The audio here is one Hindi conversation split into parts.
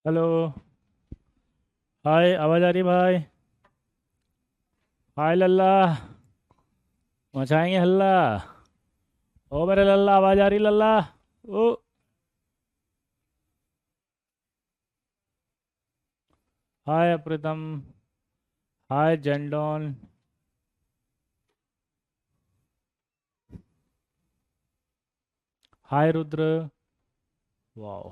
हेलो। हाय, आवाज़ आ रही है भाई? हाय लल्ला। मचाएंगे हल्ला। ओ मेरे लल्ला, आवाज़ आ रही लल्ला? ओ। हाय अप्रीतम। हाय जेंडॉन। Hi Rudra. Wow.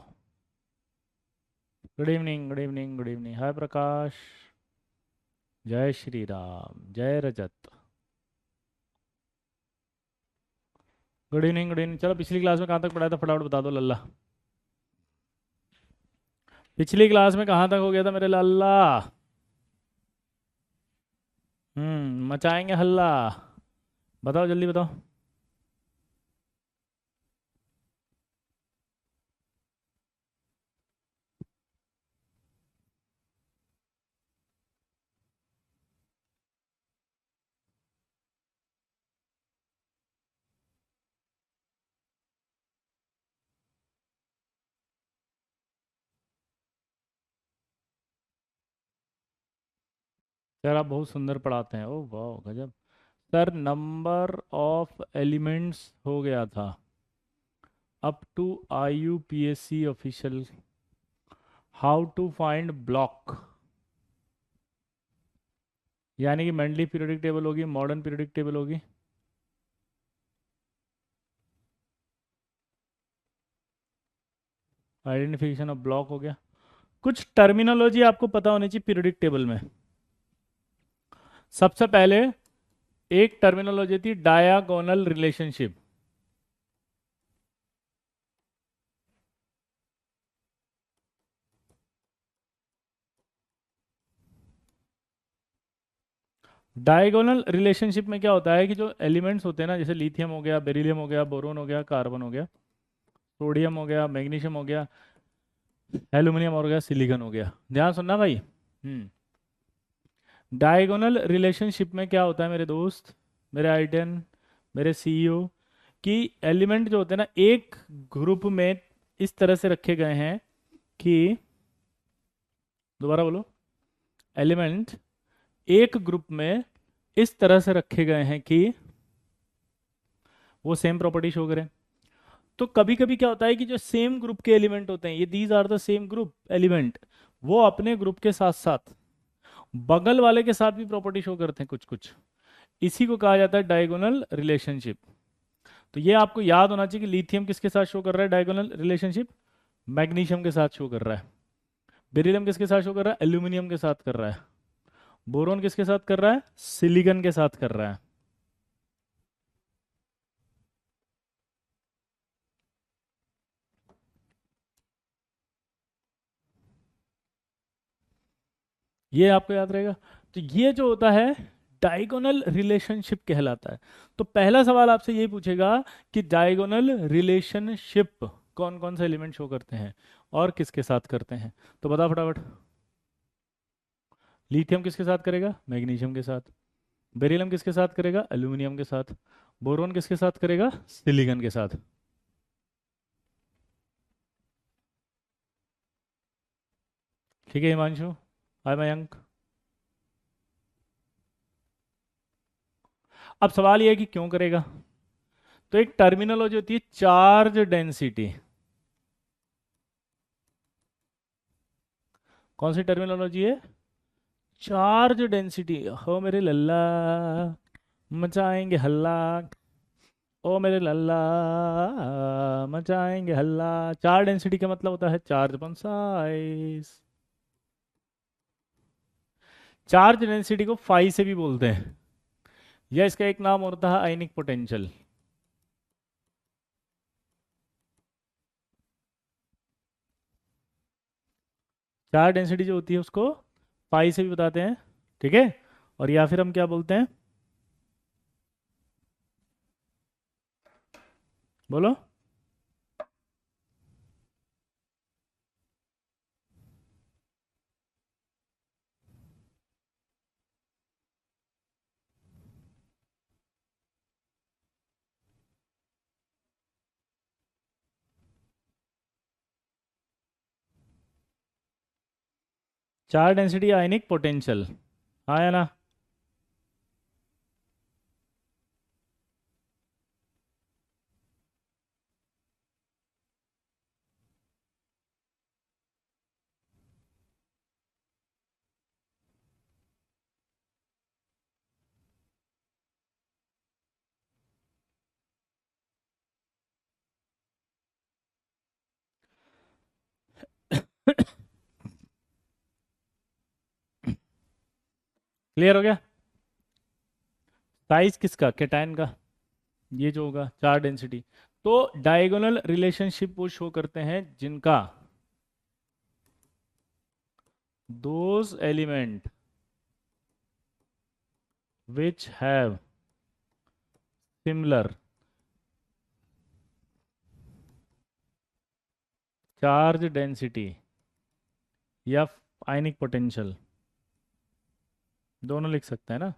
Good evening, good evening, good evening. Hi Prakash. जय श्री राम, जय Rajat. Good evening, good evening. चलो, पिछली क्लास में कहाँ तक पढ़ाया था फटाफट बता दो लल्ला। पिछली क्लास में कहाँ तक हो गया था मेरे लल्ला? मचाएंगे हल्ला। बताओ, जल्दी बताओ। सर आप बहुत सुंदर पढ़ाते हैं, ओ वाह गजब। सर नंबर ऑफ एलिमेंट्स हो गया था up to IUPAC official. How to find block, यानी कि मेंडली पीरियोडिक टेबल होगी, मॉडर्न पीरियोडिक टेबल होगी। आइडेंटिफिकेशन ऑफ ब्लॉक हो गया। कुछ टर्मिनोलॉजी आपको पता होनी चाहिए पीरियोडिक टेबल में। सबसे पहले एक टर्मिनोलॉजी थी डायगोनल रिलेशनशिप। डायगोनल रिलेशनशिप में क्या होता है कि जो एलिमेंट्स होते हैं ना, जैसे लिथियम हो गया, बेरिलियम हो गया, बोरोन हो गया, कार्बन हो गया, सोडियम हो गया, मैग्नीशियम हो गया, एल्यूमिनियम हो गया, सिलिकॉन हो गया। ध्यान सुनना भाई। डायगोनल रिलेशनशिप में क्या होता है मेरे दोस्त, मेरे आइडन, मेरे CEO, कि एलिमेंट जो होते हैं ना एक ग्रुप में इस तरह से रखे गए हैं कि, दोबारा बोलो, एलिमेंट एक ग्रुप में इस तरह से रखे गए हैं कि वो सेम प्रॉपर्टी शो करें। तो कभी कभी क्या होता है कि जो सेम ग्रुप के एलिमेंट होते हैं, ये these are the same group element, वो अपने ग्रुप के साथ साथ बगल वाले के साथ भी प्रॉपर्टी शो करते हैं कुछ कुछ। इसी को कहा जाता है डायगोनल रिलेशनशिप। तो ये आपको याद होना चाहिए कि लिथियम किसके साथ शो कर रहा है डायगोनल रिलेशनशिप? मैग्नीशियम के साथ शो कर रहा है। बेरिलियम किसके साथ शो कर रहा है? एल्यूमिनियम के साथ कर रहा है। बोरोन किसके साथ कर रहा है? सिलिकॉन के साथ कर रहा है। ये आपको याद रहेगा। तो ये जो होता है डायगोनल रिलेशनशिप कहलाता है। तो पहला सवाल आपसे यही पूछेगा कि डायगोनल रिलेशनशिप कौन कौन से एलिमेंट शो करते हैं और किसके साथ करते हैं। तो बता फटाफट। लिथियम किसके साथ करेगा? मैग्नीशियम के साथ। बेरिलियम किसके साथ करेगा? एल्यूमिनियम के साथ। बोरोन किसके साथ करेगा? सिलिकॉन के साथ। ठीक है हिमांशु। हाय मयंक। अब सवाल यह है कि क्यों करेगा। तो एक टर्मिनोलॉजी होती है चार्ज डेंसिटी। कौन सी टर्मिनोलॉजी है? Charge density. हो मेरे लल्ला, मचाएंगे हल्ला। ओ मेरे लल्ला, मचाएंगे हल्ला। चार्ज डेंसिटी का मतलब होता है चार्ज अपन साइज। चार्ज डेंसिटी को फाई से भी बोलते हैं, या इसका एक नाम होता है आयनिक पोटेंशियल। चार्ज डेंसिटी जो होती है उसको पाई से भी बताते हैं। ठीक है। और या फिर हम क्या बोलते हैं? बोलो। चार डेंसिटी आयनिक पोटेंशियल, हाँ या ना? क्लियर हो गया? साइज किसका, केटायन का, ये जो होगा चार डेंसिटी। तो डायगोनल रिलेशनशिप वो शो करते हैं जिनका those element which have similar charge density या आयनिक पोटेंशियल, दोनों लिख सकते हैं ना?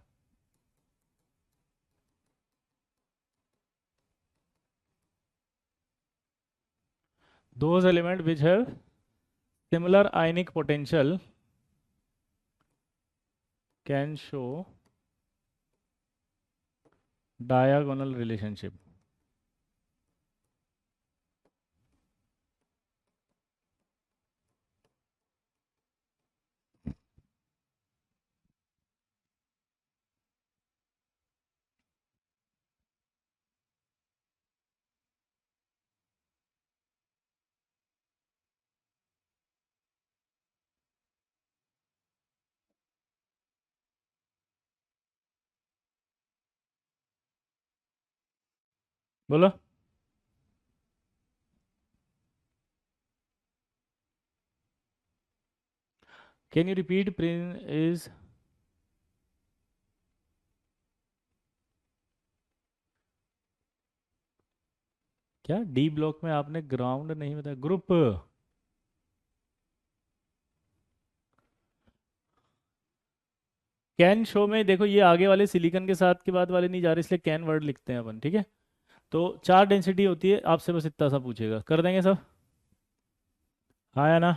Those element which have similar ionic potential can show diagonal relationship. बोलो। कैन यू रिपीट प्रिन इज, क्या डी ब्लॉक में आपने ग्राउंड नहीं बताया, ग्रुप? कैन शो में देखो, ये आगे वाले सिलिकॉन के साथ के बाद वाले नहीं जा रहे, इसलिए कैन वर्ड लिखते हैं अपन, ठीक है? तो चार डेंसिटी होती है, आपसे बस इतना सा पूछेगा, कर देंगे सब, हाँ या ना?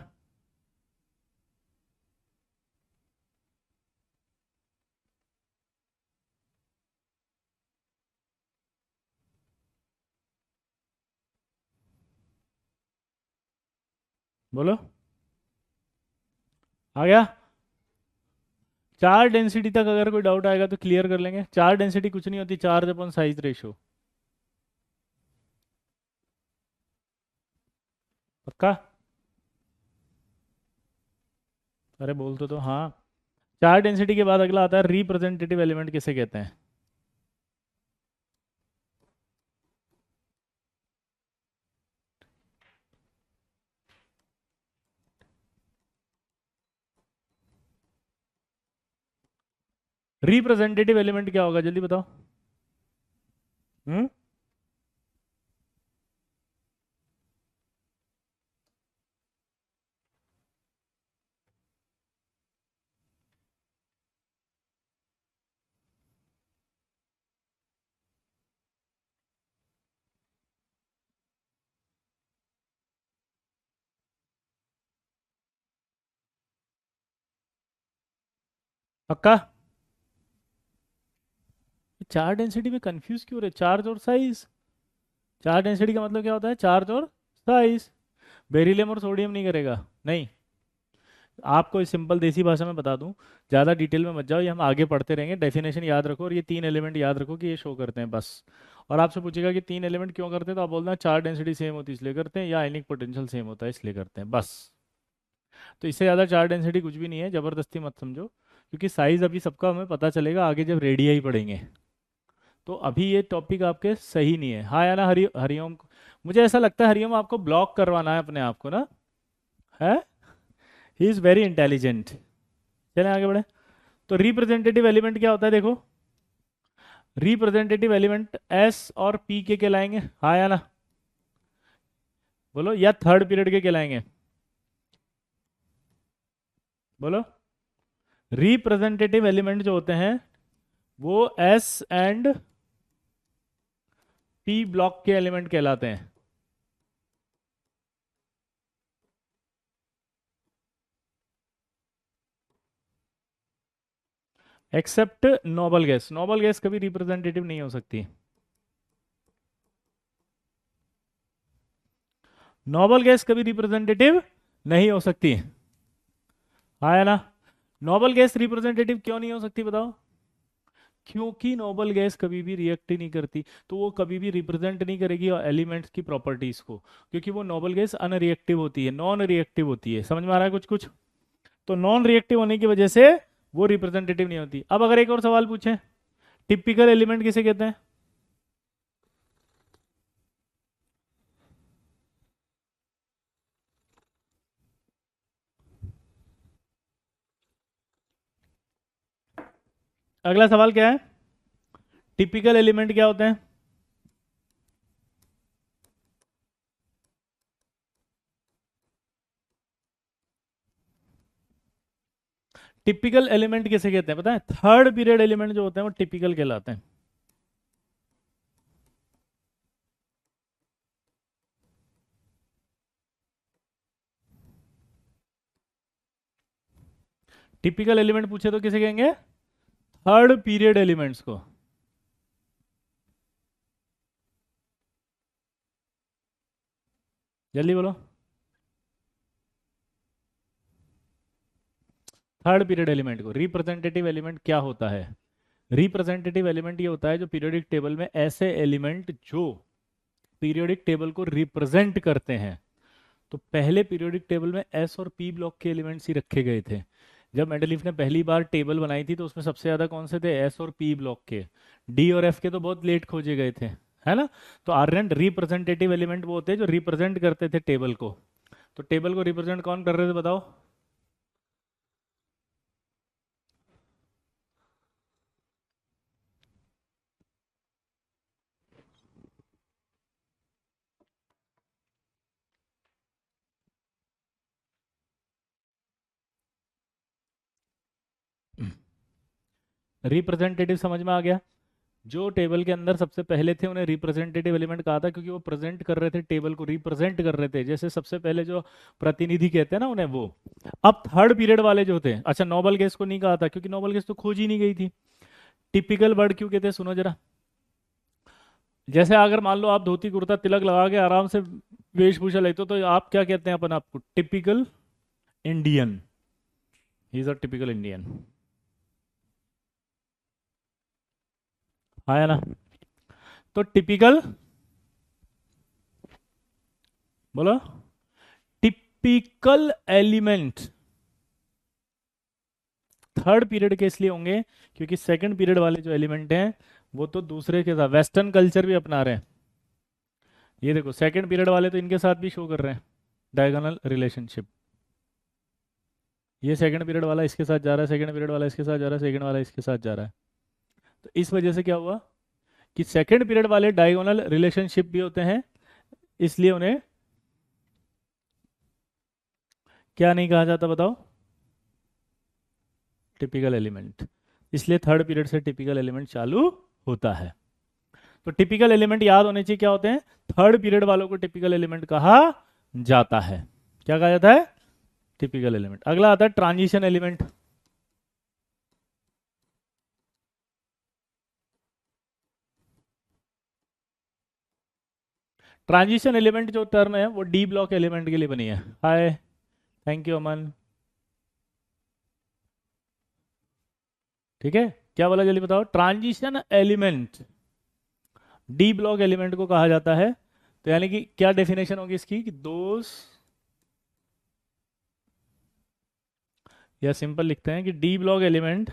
बोलो। आ गया? चार डेंसिटी तक अगर कोई डाउट आएगा तो क्लियर कर लेंगे। चार डेंसिटी कुछ नहीं होती, चार्ज अपन साइज रेशो। पक्का? अरे बोल तो हाँ। चार डेंसिटी के बाद अगला आता है रिप्रेजेंटेटिव एलिमेंट, किसे कहते हैं? रिप्रेजेंटेटिव एलिमेंट क्या होगा, जल्दी बताओ। हम्म। पक्का? चार डेंसिटी में कंफ्यूज क्यों रहे, चार्ज और साइज। चार डेंसिटी का मतलब क्या होता है, चार्ज और साइज। बेरिलियम और सोडियम नहीं करेगा, नहीं। आपको इस सिंपल देसी भाषा में बता दूं, ज़्यादा डिटेल में मत जाओ, ये हम आगे पढ़ते रहेंगे। डेफिनेशन याद रखो और ये तीन एलिमेंट याद रखो कि ये शो करते हैं बस। और आपसे पूछेगा कि तीन एलिमेंट क्यों करते हैं, तो आप बोलना चार डेंसिटी सेम होती है इसलिए करते हैं, या आयनिक पोटेंशियल सेम होता है इसलिए करते हैं, बस। तो इससे ज़्यादा चार डेंसिटी कुछ भी नहीं है, ज़बरदस्ती मत समझो, क्योंकि साइज अभी सबका हमें पता चलेगा आगे जब रेडियाई पढ़ेंगे। तो अभी ये टॉपिक आपके सही नहीं है, हाँ या ना? हरिओम मुझे ऐसा लगता है हरिओम आपको ब्लॉक करवाना है अपने आप को ना, है? He is very intelligent. चलें आगे बढ़े। तो रिप्रेजेंटेटिव एलिमेंट क्या होता है, देखो। रिप्रेजेंटेटिव एलिमेंट एस और पी के कहलाएंगे, हाँ या ना? बोलो, या थर्ड पीरियड के कहलाएंगे, बोलो। रिप्रेजेंटेटिव एलिमेंट जो होते हैं वो एस एंड पी ब्लॉक के एलिमेंट कहलाते हैं। Except noble gas. Noble gas कभी रिप्रेजेंटेटिव नहीं हो सकती। नोबल गैस कभी रिप्रेजेंटेटिव नहीं हो सकती। हाँ है ना। नोबल गैस रिप्रेजेंटेटिव क्यों नहीं हो सकती बताओ? क्योंकि नोबल गैस कभी भी रिएक्ट ही नहीं करती, तो वो कभी भी रिप्रेजेंट नहीं करेगी एलिमेंट्स की प्रॉपर्टीज को, क्योंकि वो नोबल गैस अनरिएक्टिव होती है, नॉन रिएक्टिव होती है। समझ में आ रहा है कुछ कुछ? तो नॉन रिएक्टिव होने की वजह से वो रिप्रेजेंटेटिव नहीं होती। अब अगर एक और सवाल पूछें, टिपिकल एलिमेंट किसे कहते हैं? अगला सवाल क्या है? टिपिकल एलिमेंट क्या होते हैं? टिपिकल एलिमेंट किसे कहते हैं पता है? थर्ड पीरियड एलिमेंट जो होते हैं वो टिपिकल कहलाते हैं। टिपिकल एलिमेंट पूछे तो किसे कहेंगे? थर्ड पीरियड एलिमेंट्स को। जल्दी बोलो। थर्ड पीरियड एलिमेंट को। रिप्रेजेंटेटिव एलिमेंट क्या होता है? रिप्रेजेंटेटिव एलिमेंट ये होता है जो पीरियोडिक टेबल में ऐसे एलिमेंट जो पीरियोडिक टेबल को रिप्रेजेंट करते हैं। तो पहले पीरियोडिक टेबल में एस और पी ब्लॉक के एलिमेंट्स ही रखे गए थे। जब मेंडलीफ ने पहली बार टेबल बनाई थी तो उसमें सबसे ज्यादा कौन से थे? एस और पी ब्लॉक के। डी और एफ के तो बहुत लेट खोजे गए थे, है ना। तो आर्यन रिप्रेजेंटेटिव एलिमेंट वो होते हैं जो रिप्रेजेंट करते थे टेबल को। तो टेबल को रिप्रेजेंट कौन कर रहे थे बताओ? रिप्रेजेंटेटिव समझ में आ गया? जो टेबल के अंदर सबसे पहले थे उन्हें रिप्रेजेंटेटिव एलिमेंट कहा था, क्योंकि वो प्रेजेंट कर रहे थे टेबल को, रिप्रेजेंट कर रहे थे। जैसे सबसे पहले जो प्रतिनिधि कहते हैं ना उन्हें, वो। अब थर्ड पीरियड वाले जो थे, अच्छा नोबल गैस को नहीं कहा था क्योंकि नोबल गैस तो खोज ही नहीं गई थी। टिपिकल वर्ड क्यों कहते हैं सुनो जरा। जैसे अगर मान लो आप धोती कुर्ता तिलक लगा के आराम से वेशभूषा लेते हो तो आप क्या कहते हैं अपन आपको? Typical Indian. He is a typical Indian. हाँ है ना। तो टिपिकल, बोलो, टिपिकल एलिमेंट थर्ड पीरियड के इसलिए होंगे क्योंकि सेकंड पीरियड वाले जो एलिमेंट हैं वो तो दूसरे के साथ वेस्टर्न कल्चर भी अपना रहे हैं। ये देखो सेकंड पीरियड वाले तो इनके साथ भी शो कर रहे हैं डायगोनल रिलेशनशिप। ये सेकंड पीरियड वाला इसके साथ जा रहा है, सेकंड पीरियड वाला इसके साथ जा रहा है, सेकंड वाला इसके साथ जा रहा है। तो इस वजह से क्या हुआ कि सेकंड पीरियड वाले डायगोनल रिलेशनशिप भी होते हैं, इसलिए उन्हें क्या नहीं कहा जाता बताओ? Typical element. इसलिए थर्ड पीरियड से टिपिकल एलिमेंट चालू होता है। तो टिपिकल एलिमेंट याद होने चाहिए क्या होते हैं? थर्ड पीरियड वालों को टिपिकल एलिमेंट कहा जाता है। क्या कहा जाता है? Typical element. अगला आता है ट्रांजिशन एलिमेंट। ट्रांजिशन एलिमेंट जो टर्म है वो डी ब्लॉक एलिमेंट के लिए बनी है। हाय, थैंक यू अमन। ठीक है, क्या बोला जल्दी बताओ? Transition element D block element को कहा जाता है। तो यानी कि क्या डेफिनेशन होगी इसकी कि दोस, या सिंपल लिखते हैं कि D block element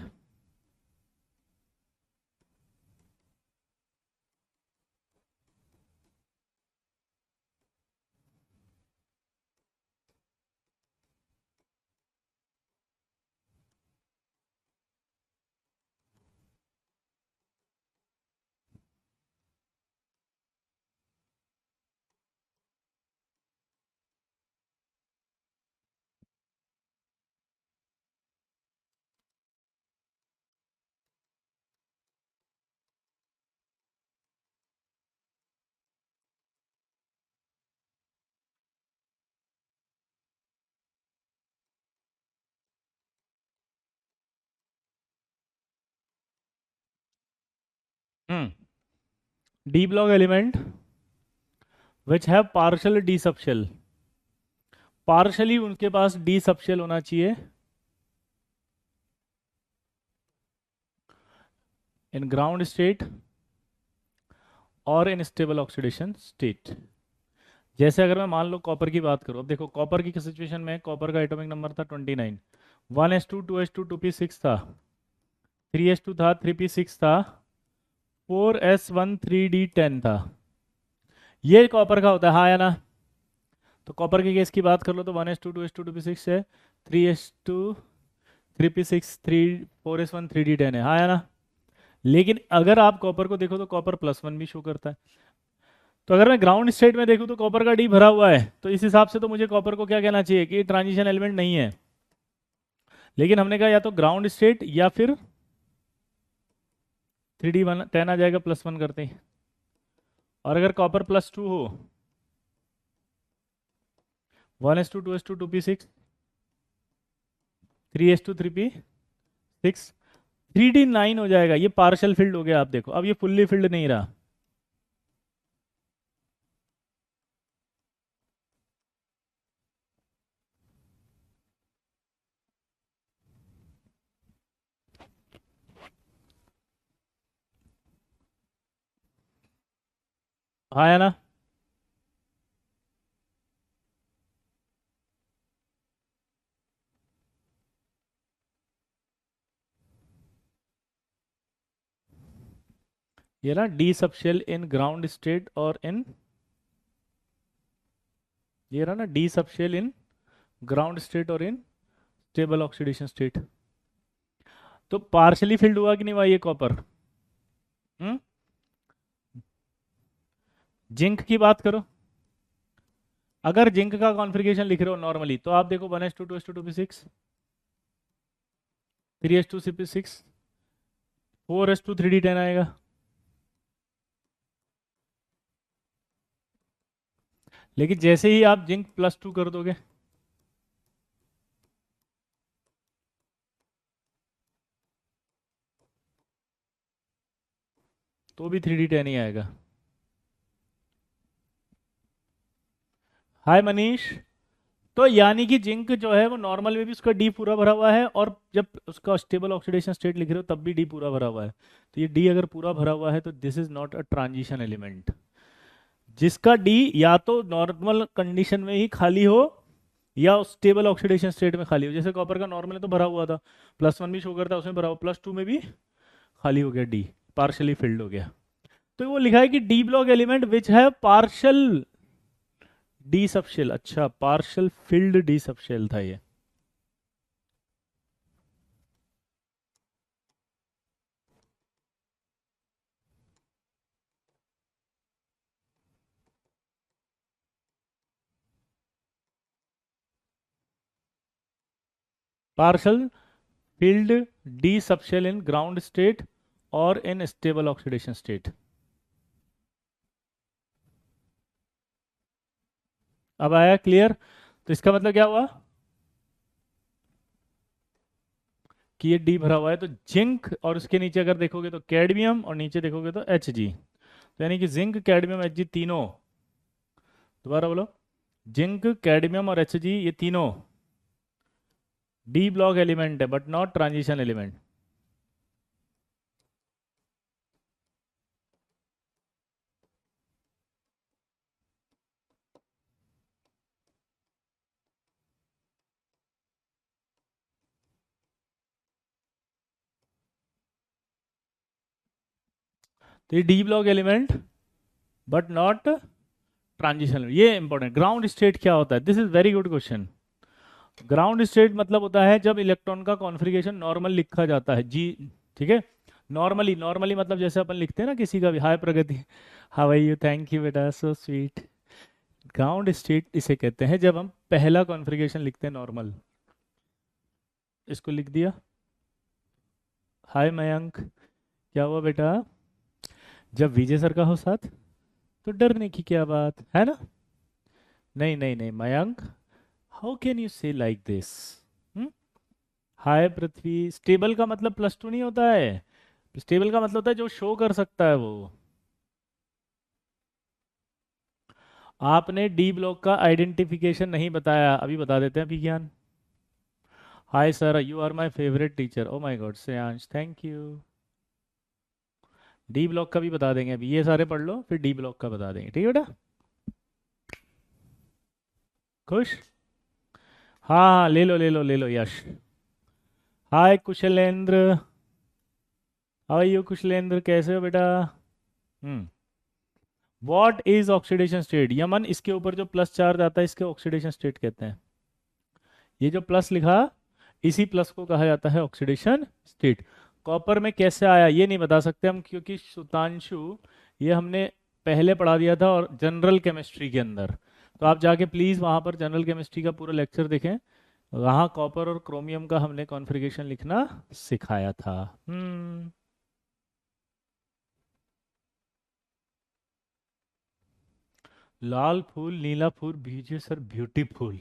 D block element which have partial D subshell, partially उनके पास डी सबशेल होना चाहिए इन ग्राउंड स्टेट और इन स्टेबल ऑक्सीडेशन स्टेट। जैसे अगर मैं मान लो कॉपर की बात करूं, अब देखो कॉपर की सिचुएशन में कॉपर का एटॉमिक नंबर था 29, 1s2 2s2 2p6 था, 3s2 था, 3p6 था, 4s1 3d10 था। ये कॉपर का होता है, हाँ या ना? तो कॉपर के केस की बात कर लो तो 1s2 2s2 2p6 है, 3s2 3p6 3 4s1 3d10 है, हाँ या ना? लेकिन अगर आप कॉपर को देखो तो कॉपर +1 भी शो करता है। तो अगर मैं ग्राउंड स्टेट में देखूं तो कॉपर का डी भरा हुआ है, तो इस हिसाब से तो मुझे कॉपर को क्या कहना चाहिए कि ट्रांजिशन एलिमेंट नहीं है। लेकिन हमने कहा या तो ग्राउंड स्टेट या फिर 3d10 आ जाएगा +1 करते ही। और अगर कॉपर +2 हो, 1s2 2s2 2p6 3s2 3p6 3d9 हो जाएगा। ये पार्शियल फील्ड हो गया, आप देखो अब ये फुल्ली फील्ड नहीं रहा। हाँ या ना? ये ना D subshell in ground state और इन, ये रहा ना D subshell in ground state और इन स्टेबल ऑक्सीडेशन स्टेट। तो पार्शियली फिल्ड हुआ कि नहीं हुआ ये कॉपर? हम्म जिंक की बात करो, अगर जिंक का कॉन्फ़िगरेशन लिख रहे हो नॉर्मली तो आप देखो 1s2 2s2 2p6 3s2 cp6 4s2 3d10 आएगा। लेकिन जैसे ही आप जिंक +2 कर दोगे तो भी 3d10 ही आएगा। हाय मनीष। तो यानी कि जिंक जो है वो नॉर्मल में भी उसका डी पूरा भरा हुआ है, और जब उसका स्टेबल ऑक्सीडेशन स्टेट लिख रहे हो तब भी डी पूरा भरा हुआ है। तो ये डी अगर पूरा भरा हुआ है तो this is not a transition element. जिसका डी या तो नॉर्मल कंडीशन में ही खाली हो या स्टेबल ऑक्सीडेशन स्टेट में खाली हो। जैसे कॉपर का नॉर्मल में तो भरा हुआ था, +1 भी शो करता है उसमें भरा हुआ, +2 में भी खाली हो गया, डी पार्शली फिल्ड हो गया। तो वो लिखा है कि डी ब्लॉक एलिमेंट विच है पार्शल डी सबशेल। अच्छा, पार्शल फिल्ड डी सबशेल था ये। Partial field D subshell in ground state और इन स्टेबल ऑक्सीडेशन स्टेट। अब आया क्लियर? तो इसका मतलब क्या हुआ कि ये डी भरा हुआ है, तो जिंक और उसके नीचे अगर देखोगे तो कैडमियम और नीचे देखोगे तो Hg। तो यानी कि जिंक कैडमियम Hg तीनों, दोबारा बोलो, जिंक कैडमियम और Hg ये तीनों डी ब्लॉक एलिमेंट है बट नॉट ट्रांजिशन एलिमेंट। तो ये D block element but not transition. ये इंपॉर्टेंट। ग्राउंड स्टेट क्या होता है? This is very good question. Ground state मतलब होता है जब इलेक्ट्रॉन का कॉन्फ़िगरेशन नॉर्मल लिखा जाता है जी। ठीक है, नॉर्मली, नॉर्मली मतलब जैसे अपन लिखते हैं ना किसी का भी, hi Pragati, how are you, thank you बेटा, सो स्वीट। ग्राउंड स्टेट इसे कहते हैं जब हम पहला कॉन्फ़िगरेशन लिखते हैं नॉर्मल। इसको लिख दिया। हाय मयंक, क्या हुआ बेटा? जब विजय सर का हो साथ तो डरने की क्या बात है ना? नहीं नहीं नहीं मयंक, हाउ कैन यू से like this? Hi Prithvi, stable का मतलब +2 नहीं होता है, स्टेबल का मतलब होता है जो शो कर सकता है वो। आपने डी ब्लॉक का आइडेंटिफिकेशन नहीं बताया, अभी बता देते हैं विज्ञान। Hi sir, you are my favourite teacher, oh my god Shreyansh, thank you. D block का भी बता देंगे, अभी ये सारे पढ़ लो फिर डी ब्लॉक का बता देंगे, ठीक है बेटा। खुश? हाँ हाँ, ले लो ले लो ले लो Yash. Hi Kushalendra, how are you Kushalendra, कैसे हो बेटा? Hmm. What is oxidation state? Yaman, इसके ऊपर जो प्लस चार्ज आता है इसके ऑक्सीडेशन स्टेट कहते हैं। ये जो प्लस लिखा, इसी प्लस को कहा जाता है ऑक्सीडेशन स्टेट। कॉपर में कैसे आया ये नहीं बता सकते हम, क्योंकि सुतांशु, ये हमने पहले पढ़ा दिया था और जनरल केमिस्ट्री के अंदर। तो आप जाके प्लीज़ वहाँ पर जनरल केमिस्ट्री का पूरा लेक्चर देखें, वहाँ कॉपर और क्रोमियम का हमने कॉन्फ़िगरेशन लिखना सिखाया था। लाल फूल नीला फूल बीजे sir beautiful,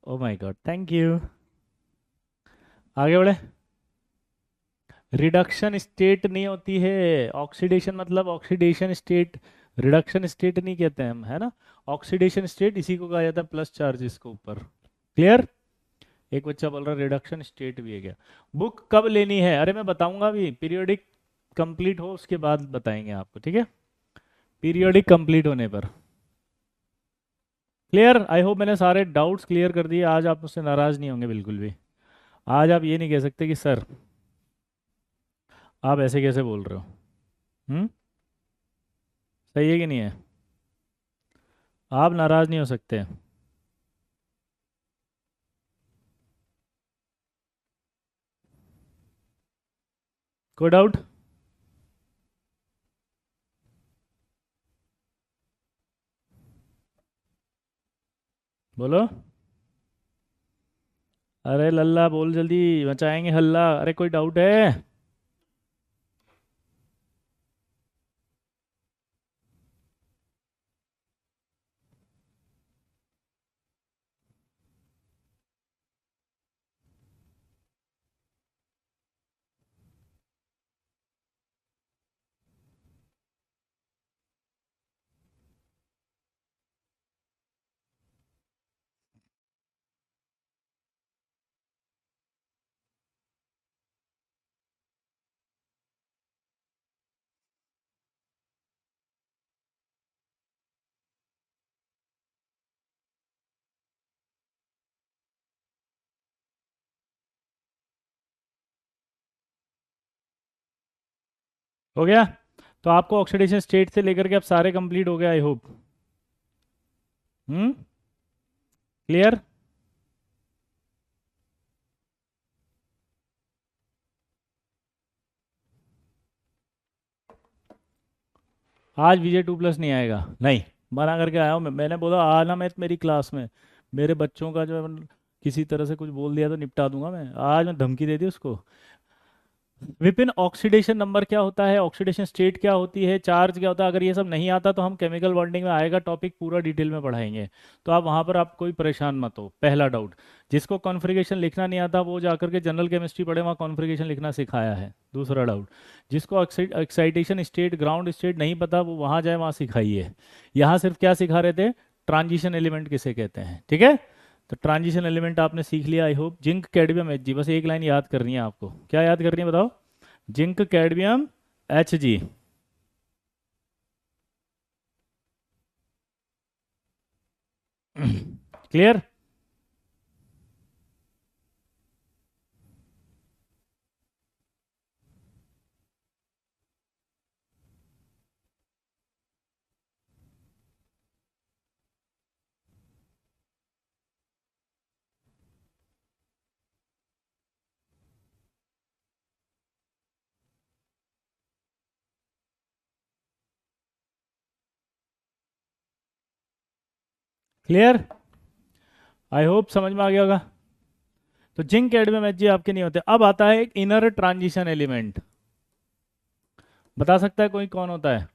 oh my god thank you. आगे बढ़े। रिडक्शन स्टेट नहीं होती है, ऑक्सीडेशन मतलब ऑक्सीडेशन स्टेट, रिडक्शन स्टेट नहीं कहते हैं हम, है ना। ऑक्सीडेशन स्टेट इसी को कहा जाता है प्लस चार्जेस के ऊपर। क्लियर? एक बच्चा बोल रहा है रिडक्शन स्टेट भी है क्या? बुक कब लेनी है? अरे मैं बताऊंगा, अभी पीरियोडिक कंप्लीट हो उसके बाद बताएंगे आपको, ठीक है। पीरियोडिक कंप्लीट होने पर। क्लियर? आई होप मैंने सारे डाउट्स क्लियर कर दिए, आज आप मुझसे नाराज नहीं होंगे बिल्कुल भी। आज आप ये नहीं कह सकते कि सर आप ऐसे कैसे बोल रहे हो। हम्म। सही है कि नहीं है? आप नाराज नहीं हो सकते। कोई डाउट? बोलो। अरे लल्ला बोल जल्दी, मचाएंगे हल्ला, अरे कोई डाउट है? हो गया? तो आपको ऑक्सीडेशन स्टेट से लेकर के अब सारे कंप्लीट हो गए आई होप। हम्म। क्लियर? आज विजय 2+ नहीं आएगा, नहीं, मना करके आया हूँ मैंने बोला आना मैं मेरी क्लास में, मेरे बच्चों का जो है, किसी तरह से कुछ बोल दिया तो निपटा दूंगा मैं, आज मैं धमकी दे दी उसको। विपिन, ऑक्सीडेशन नंबर क्या होता है, ऑक्सीडेशन स्टेट क्या होती है, चार्ज क्या होता है, अगर ये सब नहीं आता तो हम केमिकल बॉन्डिंग में आएगा टॉपिक, पूरा डिटेल में पढ़ाएंगे। तो आप वहाँ पर आप कोई परेशान मत हो। पहला डाउट, जिसको कॉन्फ़िगरेशन लिखना नहीं आता वो जाकर के जनरल केमिस्ट्री पढ़े, वहाँ कॉन्फ़िगरेशन लिखना सिखाया है। दूसरा डाउट, जिसको एक्साइटेशन स्टेट ग्राउंड स्टेट नहीं पता वो वहाँ जाए, वहाँ सिखाइए। यहाँ सिर्फ क्या सिखा रहे थे, ट्रांजिशन एलिमेंट किसे कहते हैं, ठीक है। तो ट्रांजिशन एलिमेंट आपने सीख लिया I hope. Zinc cadmium H जी, बस एक लाइन याद करनी है आपको, क्या याद करनी है बताओ? Zinc cadmium H G. Clear? Clear? I hope समझ में आ गया होगा। तो जिंक कैडमियम एच जी आपके नहीं होते। अब आता है एक इनर ट्रांजिशन एलिमेंट, बता सकता है कोई कौन होता है?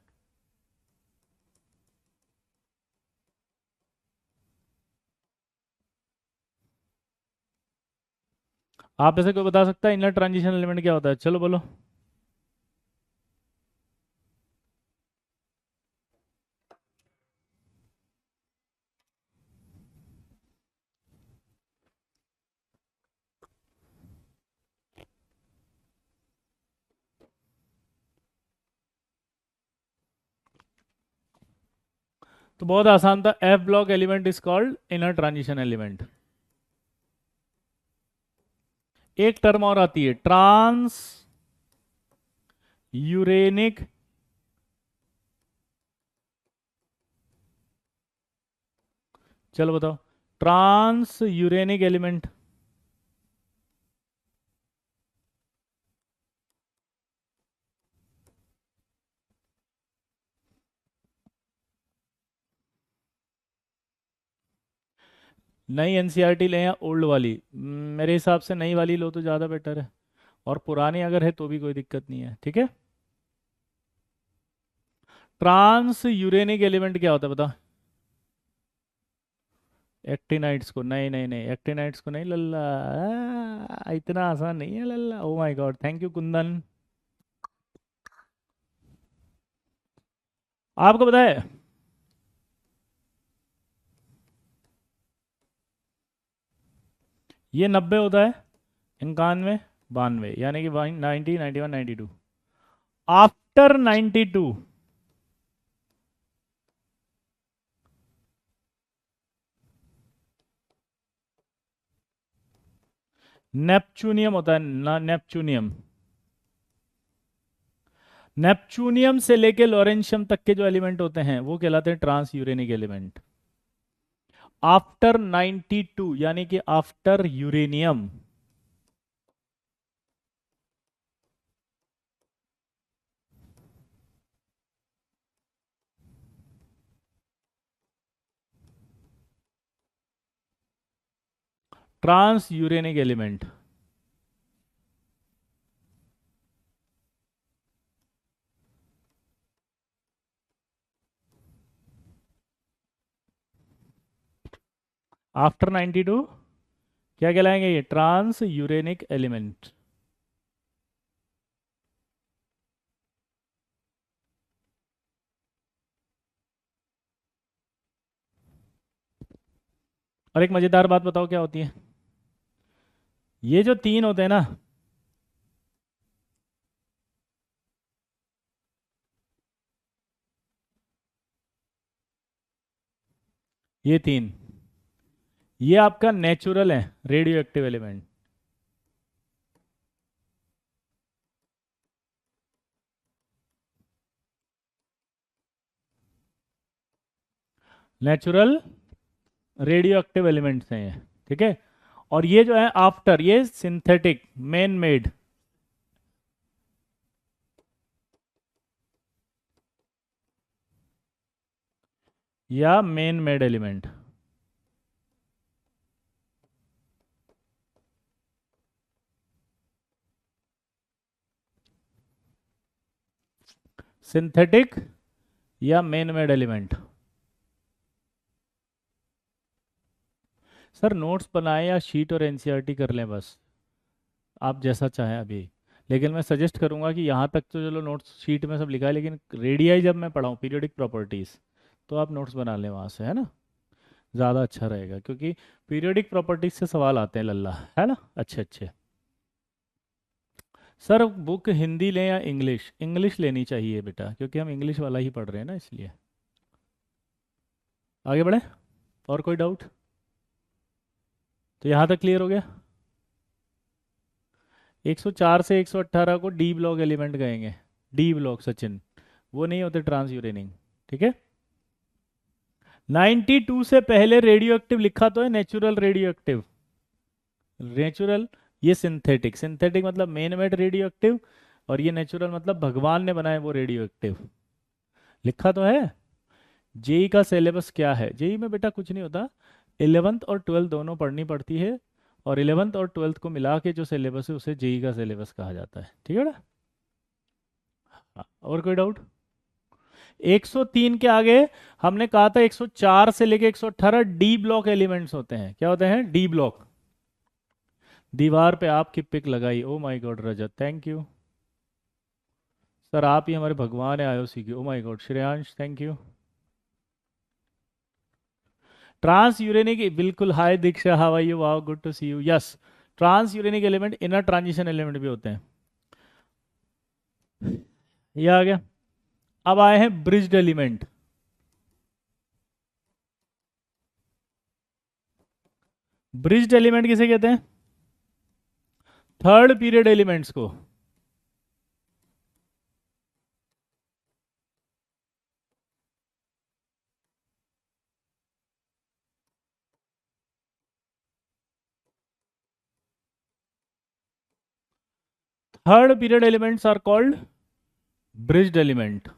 आप ऐसे कोई बता सकता है इनर ट्रांजिशन एलिमेंट क्या होता है? चलो बोलो। तो बहुत आसान था, F block element is called inner transition element. एक टर्म और आती है, ट्रांस यूरेनिक चलो बताओ, ट्रांस यूरेनिक एलिमेंट। नई एनसीईआरटी लें या ओल्ड वाली? मेरे हिसाब से नई वाली लो तो ज़्यादा बेटर है, और पुरानी अगर है तो भी कोई दिक्कत नहीं है, ठीक है। ट्रांस यूरेनिक एलिमेंट क्या होता है बताओ? एक्टिनाइट्स को? नहीं नहीं नहीं, एक्टिनाइट्स को नहीं लल्ला, इतना आसान नहीं है लल्ला। Oh my god, thank you Kundan. आपको पता है ये 90 होता है, 91, 92, यानी कि 90, 91, 92। आफ्टर 92 नेपच्यूनियम होता है ना, नेपच्यूनियम। नेपच्यूनियम से लेके लॉरेंशियम तक के जो एलिमेंट होते हैं वो कहलाते हैं ट्रांस यूरेनिक एलिमेंट। आफ्टर 92 यानी कि after uranium. Transuranic element. After 92 क्या कहलाएंगे? ये ट्रांस यूरेनिक एलिमेंट। और एक मजेदार बात बताओ क्या होती है? ये जो तीन होते हैं ना, ये तीन, ये आपका नेचुरल है radio active element. Natural radio active elements हैं ये, ठीक है। और ये जो है आफ्टर, ये सिंथेटिक मैन मेड। या मैन मेड एलिमेंट। सिंथेटिक या man made element. Sir notes बनाए या शीट और एनसीईआरटी कर लें बस, आप जैसा चाहें अभी। लेकिन मैं सजेस्ट करूंगा कि यहाँ तक तो चलो नोट्स शीट में सब लिखा है, लेकिन रेडियाई जब मैं पढ़ाऊँ पीरियोडिक प्रॉपर्टीज़, तो आप नोट्स बना लें वहाँ से, है ना, ज़्यादा अच्छा रहेगा, क्योंकि पीरियोडिक प्रॉपर्टीज से सवाल आते हैं लल्ला, है ना, अच्छे अच्छे। सर बुक हिंदी लें या इंग्लिश? इंग्लिश लेनी चाहिए बेटा, क्योंकि हम इंग्लिश वाला ही पढ़ रहे हैं ना, इसलिए। आगे बढ़े, और कोई डाउट? तो यहाँ तक क्लियर हो गया। 104 से 118 को डी ब्लॉक एलिमेंट कहेंगे। डी ब्लॉक सचिन, वो नहीं होते ट्रांस यूरेनिक, ठीक है। 92 से पहले रेडियो एक्टिव लिखा तो है, नेचुरल रेडियो एक्टिव। नेचुरल, ये सिंथेटिक, सिंथेटिक मतलब मेन मेड रेडियो एक्टिव, और ये नेचुरल मतलब भगवान ने बनाए वो रेडियो एक्टिव, लिखा तो है। जेई का सिलेबस क्या है? जेई में बेटा कुछ नहीं होता, 11th और 12th दोनों पढ़नी पड़ती है, और 11th और 12th को मिला के जो सिलेबस है उसे जेई का सिलेबस कहा जाता है, ठीक है ना। हाँ, और कोई डाउट? 103 के आगे हमने कहा था 104 से लेके 118 डी ब्लॉक एलिमेंट्स होते हैं। क्या होते हैं? D block. दीवार पे आपकी पिक लगाई, oh my god Rajat, thank you. Sir आप ही हमारे भगवान है आईओसी की, oh my god Shreyansh, thank you. Transuranic, बिल्कुल, hi Diksha, how are you, wow good to see you, yes. Transuranic element inner transition element भी होते हैं। ये आ गया। अब आए हैं ब्रिज्ड एलिमेंट। ब्रिज्ड एलिमेंट किसे कहते हैं? थर्ड पीरियड एलिमेंट्स को। Third period elements are called bridged element.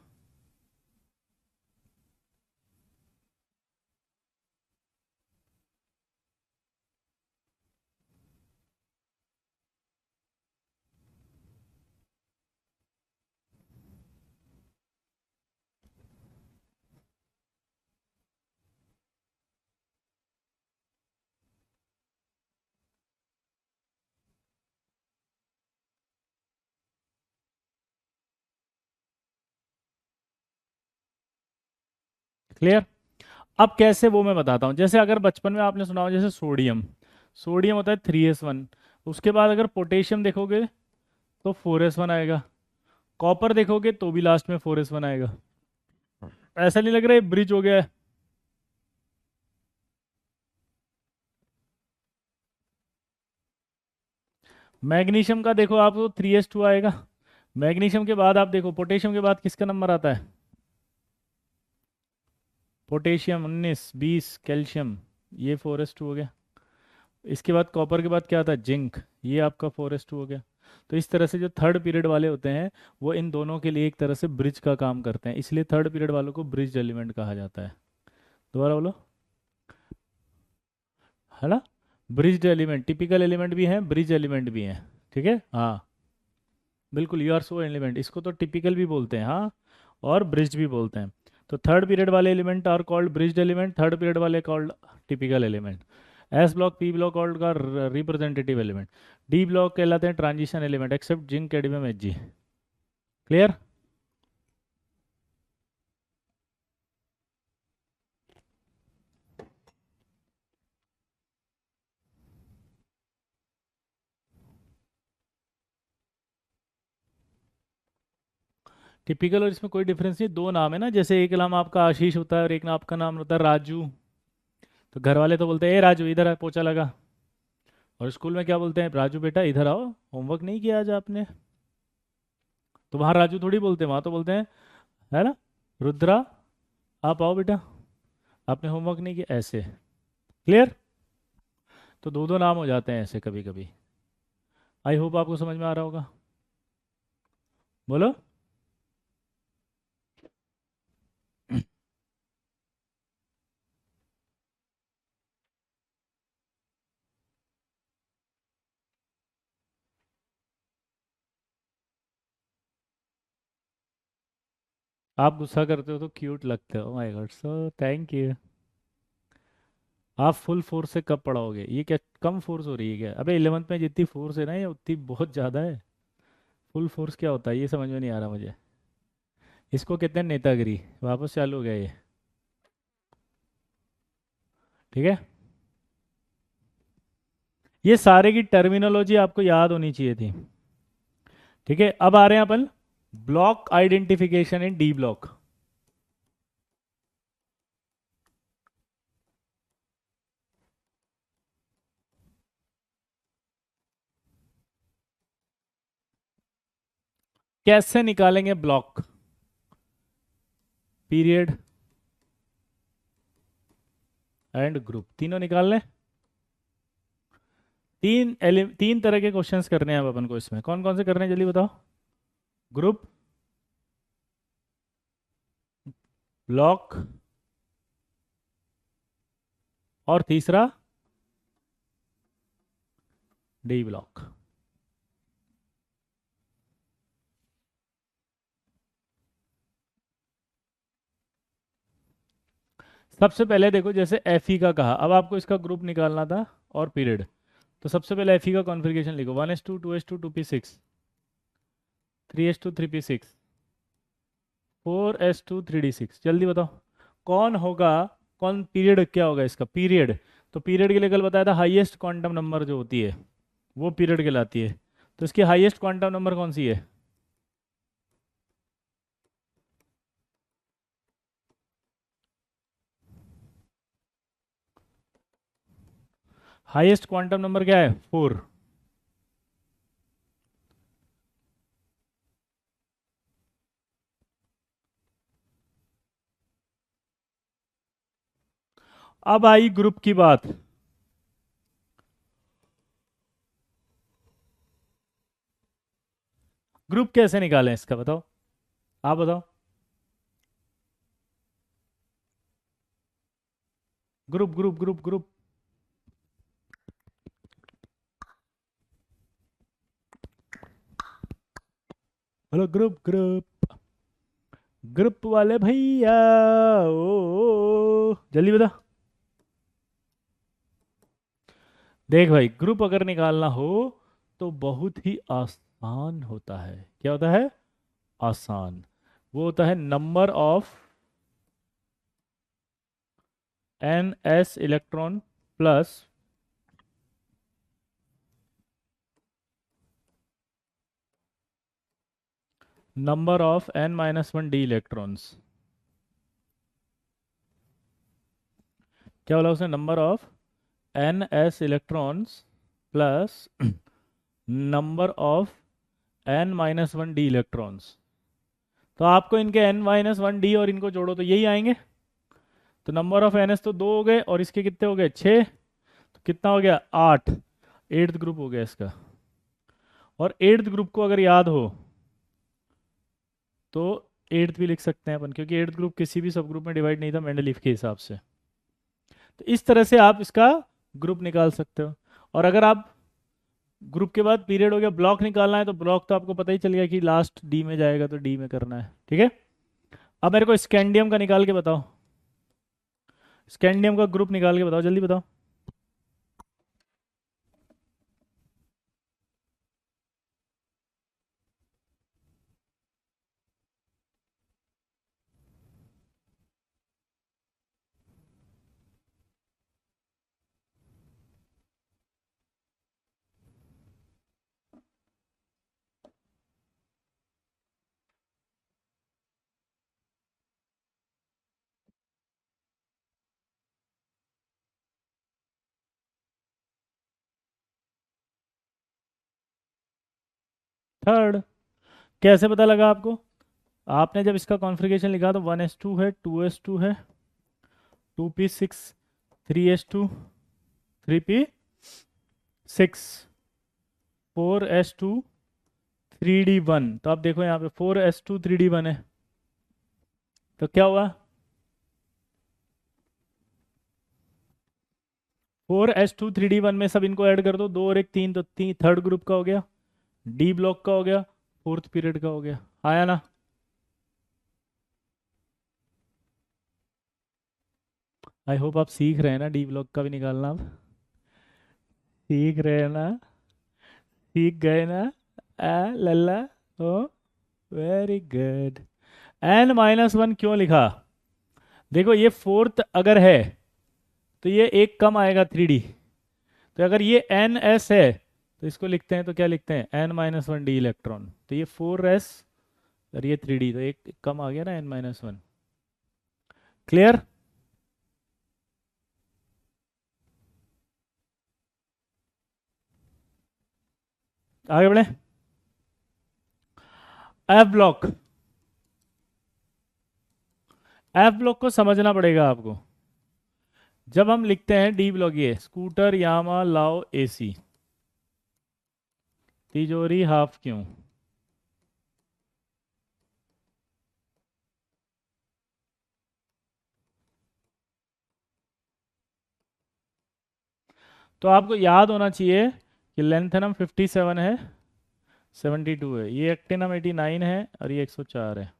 Clear? अब कैसे वो मैं बताता हूँ। जैसे अगर बचपन में आपने सुना हो, जैसे सोडियम, सोडियम होता है 3s1। उसके बाद अगर पोटेशियम देखोगे तो 4s1 आएगा। कॉपर देखोगे तो भी लास्ट में 4s1 आएगा। ऐसा नहीं लग रहा है ब्रिज हो गया है? मैग्नीशियम का देखो आप तो 3s2 आएगा। मैग्नीशियम के बाद आप देखो पोटेशियम के बाद किसका नंबर आता है? पोटेशियम 19 20, कैल्शियम, ये 4s2 हो गया। इसके बाद कॉपर के बाद क्या आता है? जिंक, ये आपका 4s2 हो गया। तो इस तरह से जो थर्ड पीरियड वाले होते हैं वो इन दोनों के लिए एक तरह से ब्रिज का काम करते हैं, इसलिए थर्ड पीरियड वालों को ब्रिज एलिमेंट कहा जाता है। दोबारा बोलो। है ना? ब्रिज्ड एलिमेंट, टिपिकल एलिमेंट भी हैं, ब्रिज एलिमेंट भी हैं। ठीक है, हाँ। बिल्कुल, यू आर सो एलिमेंट, इसको तो टिपिकल भी बोलते हैं, हाँ, और ब्रिज्ड भी बोलते हैं। तो थर्ड पीरियड वाले element are called bridged element, third period वाले called typical element. S block P block called का रिप्रेजेंटेटिव एलिमेंट। डी ब्लॉक कहलाते हैं transition element, except zinc cadmium H G. Clear? Typical और इसमें कोई डिफरेंस नहीं, दो नाम है ना, जैसे एक नाम आपका आशीष होता है और एक नाम आपका नाम होता है राजू। तो घर वाले तो बोलते हैं ए राजू इधर आ, पोछा लगा। और स्कूल में क्या बोलते हैं? राजू बेटा इधर आओ, होमवर्क नहीं किया आज आपने। तो वहाँ राजू थोड़ी बोलते हैं, वहाँ तो बोलते हैं, है ना, रुद्रा आप आओ बेटा, आपने होमवर्क नहीं किया, ऐसे। क्लियर? तो दो दो नाम हो जाते हैं ऐसे कभी कभी। आई होप आपको समझ में आ रहा होगा। बोलो। आप गुस्सा करते हो तो क्यूट लगते हो, my God, so thank you. आप फुल फोर्स से कब पढ़ाओगे? ये क्या कम फोर्स हो रही है क्या? अबे 11th में जितनी फोर्स है ना, ये उतनी बहुत ज़्यादा है। फुल फोर्स क्या होता है ये समझ में नहीं आ रहा मुझे। इसको कहते हैं नेतागिरी। वापस चालू हो गया ये। ठीक है, ये सारे की टर्मिनोलॉजी आपको याद होनी चाहिए थी। ठीक है, अब आ रहे हैं अपन ब्लॉक आइडेंटिफिकेशन इन डी ब्लॉक। कैसे निकालेंगे ब्लॉक? पीरियड एंड ग्रुप तीनों निकाल लें। तीन तरह के क्वेश्चंस करने हैं अब अपन को इसमें। कौन कौन से करने हैं जल्दी बताओ? ग्रुप, ब्लॉक, और तीसरा डी ब्लॉक। सबसे पहले देखो, जैसे एफ ई का कहा, अब आपको इसका ग्रुप निकालना था और पीरियड। तो सबसे पहले एफ ई का कॉन्फ़िगरेशन लिखो, 1s2 2s2 2p6, 3s2 3p6, 4s2 3d6। जल्दी बताओ कौन होगा, कौन पीरियड क्या होगा इसका? पीरियड। तो पीरियड के लिए कल बताया था हाईएस्ट क्वांटम नंबर जो होती है वो पीरियड कहलाती है। तो इसकी हाईएस्ट क्वांटम नंबर कौन सी है? हाईएस्ट क्वांटम नंबर क्या है? 4। अब आई ग्रुप की बात। ग्रुप कैसे निकालें इसका बताओ, आप बताओ। Group group group group. Hello group group. Group वाले भैया, ओ जल्दी बता। देख भाई, ग्रुप अगर निकालना हो तो बहुत ही आसान होता है। क्या होता है? आसान। वो होता है number of N S electron plus number of N minus one D electrons. क्या बोला उसने? Number of N S electrons plus number of N minus one D electrons. तो आपको इनके एन माइनस वन डी और इनको जोड़ो तो यही आएंगे। तो नंबर ऑफ एन एस तो दो हो गए, और इसके कितने हो गए? 6। तो कितना हो गया? 8। एट्थ ग्रुप हो गया इसका। और एट्थ ग्रुप को अगर याद हो तो एट्थ भी लिख सकते हैं अपन, क्योंकि एट्थ ग्रुप किसी भी सब ग्रुप में डिवाइड नहीं था मेंडलीफ के हिसाब से। तो इस तरह से आप इसका ग्रुप निकाल सकते हो। और अगर आप ग्रुप के बाद पीरियड हो गया, ब्लॉक निकालना है, तो ब्लॉक तो आपको पता ही चल गया कि लास्ट डी में जाएगा, तो डी में करना है। ठीक है। अब मेरे को स्कैंडियम का निकाल के बताओ। स्कैंडियम का ग्रुप निकाल के बताओ, जल्दी बताओ। थर्ड। कैसे पता लगा आपको? आपने जब इसका कॉन्फ़िगरेशन लिखा तो 1s2 है, 2s2 है, 2p6, 3s2, 3p6, 4s2, 3d1। तो आप देखो यहाँ पे 4s2 3d1 है। तो क्या हुआ? 4s2 3d1 में सब इनको ऐड कर दो, दो और एक तीन, तो तीन थर्ड ग्रुप का हो गया, डी ब्लॉक का हो गया, फोर्थ पीरियड का हो गया। आया ना? आई होप आप सीख रहे हैं ना, डी ब्लॉक का भी निकालना अब। सीख रहे हैं ना? सीख गए ना? लल्ला। ओ, very good. N minus one क्यों लिखा? देखो, ये फोर्थ अगर है तो ये एक कम आएगा 3d। तो अगर ये एन एस है तो इसको लिखते हैं, तो क्या लिखते हैं? N minus one D electron. तो ये 4s और ये 3d, तो एक कम आ गया ना, एन माइनस वन। क्लियर? आगे बढ़े। F block. एफ ब्लॉक को समझना पड़ेगा आपको। जब हम लिखते हैं डी ब्लॉक, ये स्कूटर यामा लाओ एसी, तिजोरी हाफ क्यों, तो आपको याद होना चाहिए कि लेंथेनम 57 है, 72 है, ये एक्टिनम 89 है, और ये 104 है।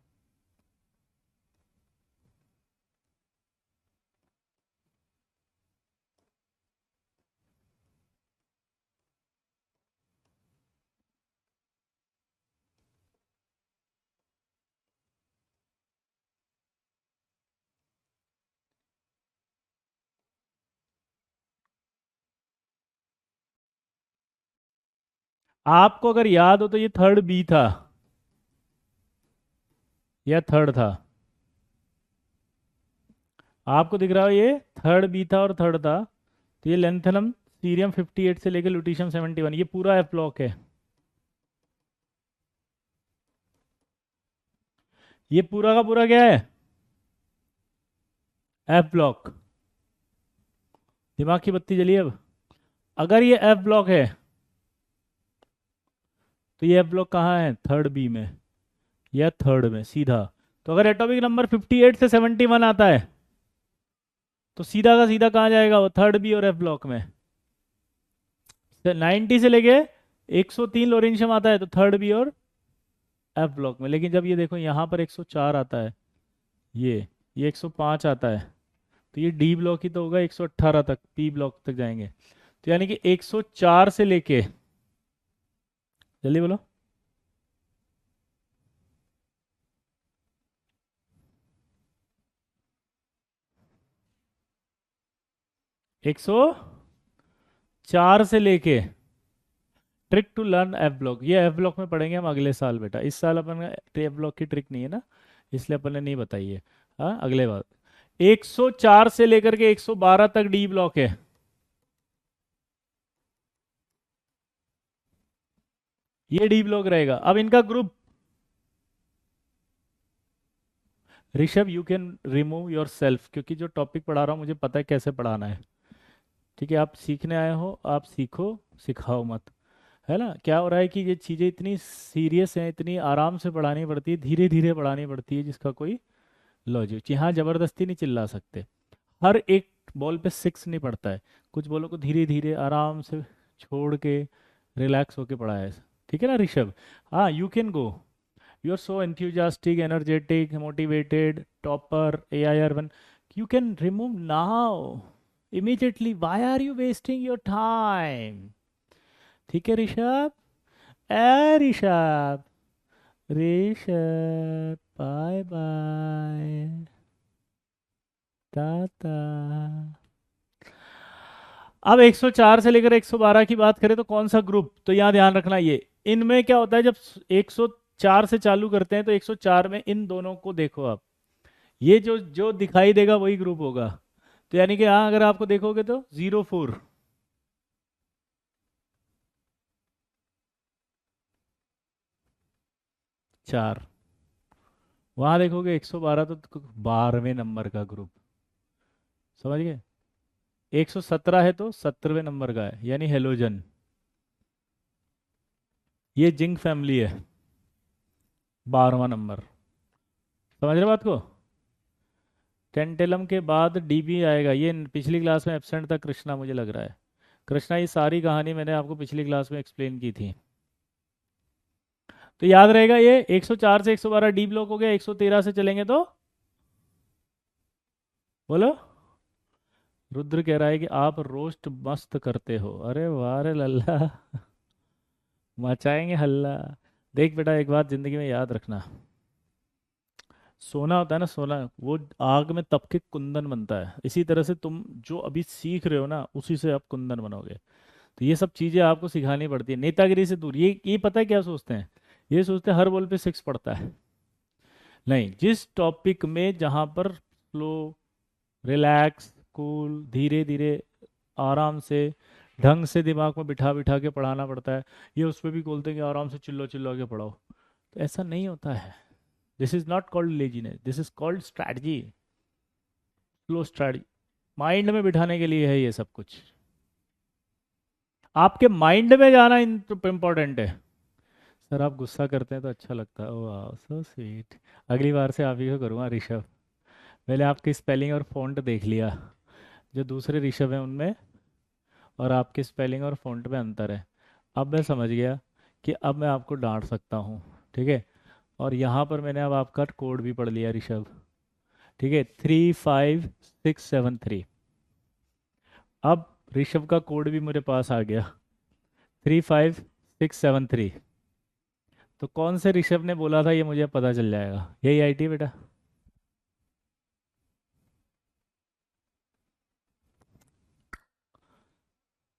आपको अगर याद हो तो ये थर्ड बी था या थर्ड था? आपको दिख रहा हो ये थर्ड बी था और थर्ड था। तो ये लेंथेनम सीरियम 58 से लेकर लुटीशियम 71, ये पूरा एफ ब्लॉक है। ये पूरा का पूरा क्या है? F block. दिमाग की बत्ती जली अब। अगर ये एफ ब्लॉक है तो ये एफ ब्लॉक कहाँ है? थर्ड बी में या थर्ड में सीधा। तो अगर एटॉमिक नंबर 58 से 71 आता है तो सीधा का सीधा कहाँ जाएगा? वो थर्ड बी और एफ ब्लॉक में। 90 से लेके 103 लोरेंशियम आता है तो थर्ड बी और एफ ब्लॉक में। लेकिन जब ये देखो यहाँ पर 104 आता है, ये 105 आता है, तो ये डी ब्लॉक ही तो होगा। 118 तक पी ब्लॉक तक जाएंगे। तो यानी कि 104 से लेके, जल्दी बोलो, 104 से लेके, trick to learn F block, ये एफ ब्लॉक में पढ़ेंगे हम अगले साल बेटा। इस साल अपन एफ ब्लॉक की ट्रिक नहीं है ना, इसलिए अपन ने नहीं बताई है। हाँ, अगले बार। 104 से लेकर के 112 तक डी ब्लॉक है। ये डी ब्लॉक रहेगा। अब इनका group, Rishabh you can remove your self, क्योंकि जो टॉपिक पढ़ा रहा हूँ मुझे पता है कैसे पढ़ाना है। ठीक है, आप सीखने आए हो, आप सीखो, सिखाओ मत। है ना? क्या हो रहा है कि ये चीज़ें इतनी सीरियस हैं, इतनी आराम से पढ़ानी पड़ती है, धीरे धीरे पढ़ानी पड़ती है, जिसका कोई लॉजिक, यहाँ जबरदस्ती नहीं चिल्ला सकते। हर एक बॉल पे सिक्स नहीं पड़ता है। कुछ बॉलों को धीरे धीरे आराम से छोड़ के रिलैक्स होके पढ़ाया है। ठीक है ना ऋषभ? हाँ, you can go. You are so enthusiastic, energetic, motivated, topper, AIR1. You can remove now, immediately. Why are you wasting your time? ठीक है ऋषभ? ए ऋषभ, ऋषभ, बाय बाय, टाटा। अब 104 से लेकर 112 की बात करें तो कौन सा ग्रुप? तो यहाँ ध्यान रखना, ये इनमें क्या होता है, जब 104 से चालू करते हैं तो 104 में इन दोनों को देखो आप, ये जो जो दिखाई देगा वही ग्रुप होगा। तो यानी कि यहाँ अगर आपको देखोगे तो 04, 4, वहां देखोगे 112 तो 12वें नंबर का ग्रुप। समझ गए? 117 है तो 17वें नंबर का है, यानी हेलोजन। ये जिंक फैमिली है, 12वां नंबर। समझ रहे बात को? टेंटेलम के बाद डीबी आएगा। ये पिछली क्लास में एब्सेंट था कृष्णा, मुझे लग रहा है। कृष्णा, ये सारी कहानी मैंने आपको पिछली क्लास में एक्सप्लेन की थी, तो याद रहेगा। ये 104 से 112 डी ब्लॉक हो गया। 113 से चलेंगे तो बोलो। रुद्र कह रहा है कि आप रोस्ट मस्त करते हो। अरे वाह रे लल्ला, मचाएंगे हल्ला। देख बेटा, एक बात जिंदगी में याद रखना, सोना होता है ना, सोना वो आग में तप के कुंदन बनता है। इसी तरह से तुम जो अभी सीख रहे हो ना, उसी से आप कुंदन बनोगे। तो ये सब चीजें आपको सिखानी पड़ती है। नेतागिरी से दूर। ये पता है क्या सोचते हैं? ये सोचते हैं हर बॉल पे सिक्स पड़ता है। नहीं, जिस टॉपिक में जहां पर स्लो, रिलैक्स, कूल, धीरे धीरे, आराम से, ढंग से दिमाग में बिठा बिठा के पढ़ाना पड़ता है। ये उस पर भी बोलते हैं कि आराम से चिल्लो चिल्लो के पढ़ाओ, तो ऐसा नहीं होता है। This is not called laziness, this is called strategy, slow strategy. Mind में बिठाने के लिए है ये सब कुछ। आपके माइंड में जाना इम्पोर्टेंट है। सर आप गुस्सा करते हैं तो अच्छा लगता है। ओह सो स्वीट। अगली बार से आप ही को करूँगा ऋषभ। मैंने आपकी स्पेलिंग और फॉन्ट देख लिया, जो दूसरे ऋषभ हैं उनमें और आपके स्पेलिंग और फॉन्ट में अंतर है। अब मैं समझ गया कि अब मैं आपको डांट सकता हूँ। ठीक है? और यहाँ पर मैंने अब आपका कोड भी पढ़ लिया ऋषभ। ठीक है, 35673। अब ऋषभ का कोड भी मेरे पास आ गया, 35673। तो कौन से ऋषभ ने बोला था ये मुझे पता चल जाएगा। यही आईटी बेटा।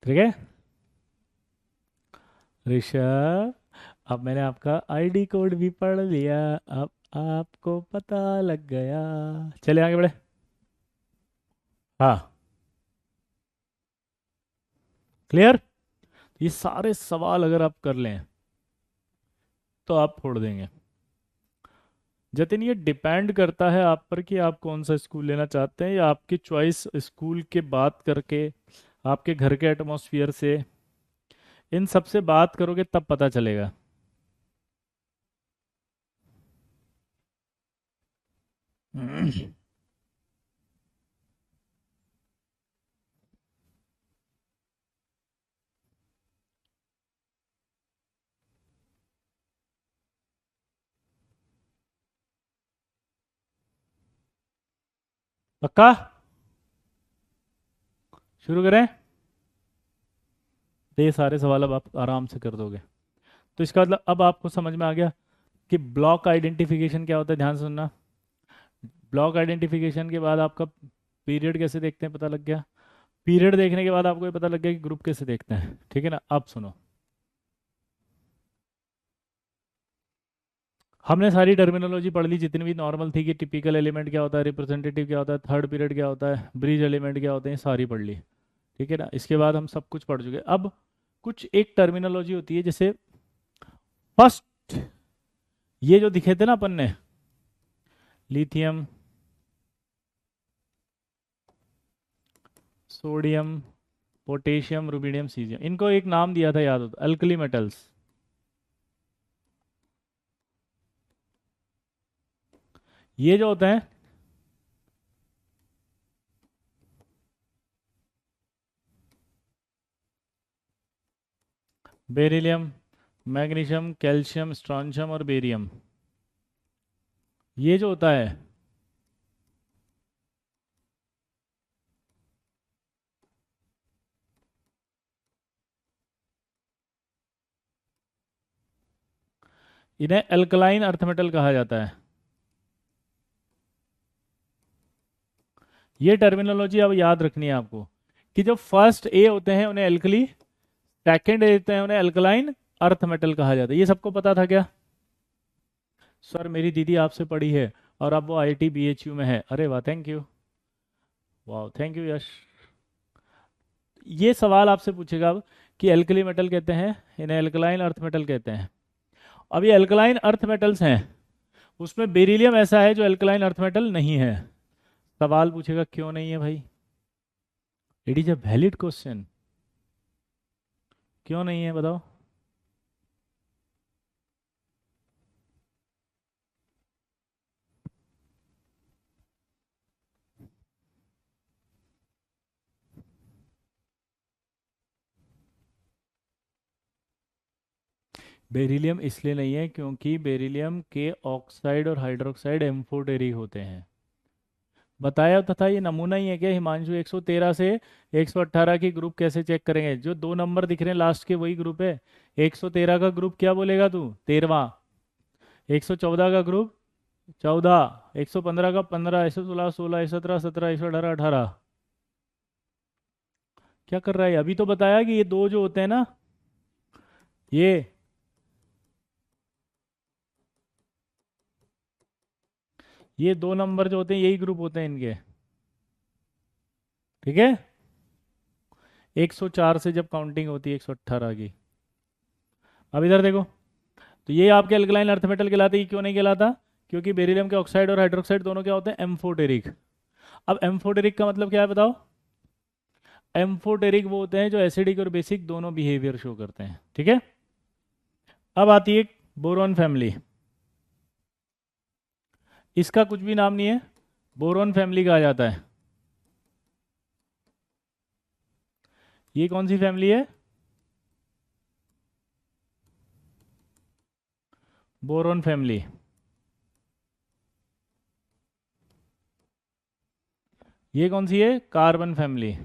ठीक है ऋषभ, अब मैंने आपका आईडी कोड भी पढ़ लिया, अब आपको पता लग गया। चले आगे बढ़े। हाँ, क्लियर? ये सारे सवाल अगर आप कर लें तो आप फोड़ देंगे। जतिन ये डिपेंड करता है आप पर कि आप कौन सा स्कूल लेना चाहते हैं, या आपकी चॉइस स्कूल के बात करके, आपके घर के एटमॉस्फेयर से, इन सब से बात करोगे तब पता चलेगा। पक्का? शुरू करें? तो ये सारे सवाल अब आप आराम से कर दोगे। तो इसका मतलब अब आपको समझ में आ गया कि ब्लॉक आइडेंटिफिकेशन क्या होता है। ध्यान से सुनना। ब्लॉक आइडेंटिफिकेशन के बाद आपका पीरियड कैसे देखते हैं पता लग गया। पीरियड देखने के बाद आपको ये पता लग गया कि ग्रुप कैसे देखते हैं। ठीक है ना? अब सुनो, हमने सारी टर्मिनोलॉजी पढ़ ली जितनी भी नॉर्मल थी, कि टिपिकल एलिमेंट क्या होता है, रिप्रेजेंटेटिव क्या होता है, थर्ड पीरियड क्या होता है, ब्रिज एलिमेंट क्या होते हैं, सारी पढ़ ली। ठीक है ना? इसके बाद हम सब कुछ पढ़ चुके। अब कुछ एक टर्मिनोलॉजी होती है, जैसे फर्स्ट ये जो दिखे थे ना अपन ने, lithium, sodium, potassium, rubidium, caesium, इनको एक नाम दिया था, याद होता, अल्कली मेटल्स। ये जो होते हैं, बेरिलियम, मैग्नीशियम, कैल्शियम, स्ट्रॉन्शियम और बेरियम, ये जो होता है, इन्हें अल्कलाइन अर्थ मेटल कहा जाता है। ये टर्मिनोलॉजी अब याद रखनी है आपको, कि जो फर्स्ट ए होते हैं उन्हें एल्कली, सेकंड ए होते हैं उन्हें अल्कलाइन अर्थ मेटल कहा जाता है। ये सबको पता था क्या? सर मेरी दीदी आपसे पढ़ी है और अब वो आईआईटी बीएचयू में है। अरे वाह, थैंक यू। वाह, थैंक यू यश। ये सवाल आपसे पूछेगा अब कि एल्कली मेटल कहते हैं, इन्हें एल्कलाइन अर्थ मेटल कहते हैं। अब ये एल्कलाइन अर्थ मेटल्स हैं, उसमें बेरिलियम ऐसा है जो एल्कलाइन अर्थ मेटल नहीं है। सवाल पूछेगा क्यों नहीं है भाई? It is a valid question. क्यों नहीं है बताओ? बेरिलियम इसलिए नहीं है क्योंकि बेरिलियम के ऑक्साइड और हाइड्रोक्साइड एम्फोटेरिक होते हैं। बताया तो था, ये नमूना ही है क्या हिमांशु? 113 से 118 की ग्रुप कैसे चेक करेंगे? जो दो नंबर दिख रहे हैं लास्ट के वही ग्रुप है। 113 का ग्रुप क्या बोलेगा तू? 13वां। 114 का ग्रुप 14, 115 का 15, 116 16, 117 17, 118 18। क्या कर रहा है? अभी तो बताया कि ये दो जो होते हैं ना, ये ये दो नंबर जो होते हैं यही ग्रुप होते हैं इनके। ठीक है? 104 से जब काउंटिंग होती है 118 की। अब इधर देखो, तो ये आपके अल्कलाइन अर्थ मेटल कहलाते हैं। क्यों नहीं कहलाता? क्योंकि बेरिलियम के ऑक्साइड और हाइड्रोक्साइड दोनों क्या होते हैं? एम्फोटेरिक। अब एम्फोटेरिक का मतलब क्या है बताओ? एम्फोटेरिक वो होते हैं जो एसिडिक और बेसिक दोनों बिहेवियर शो करते हैं। ठीक है? अब आती है बोरॉन फैमिली। इसका कुछ भी नाम नहीं है, बोरॉन फैमिली कहा जाता है। ये कौन सी फैमिली है? Boron family. ये कौन सी है? Carbon family.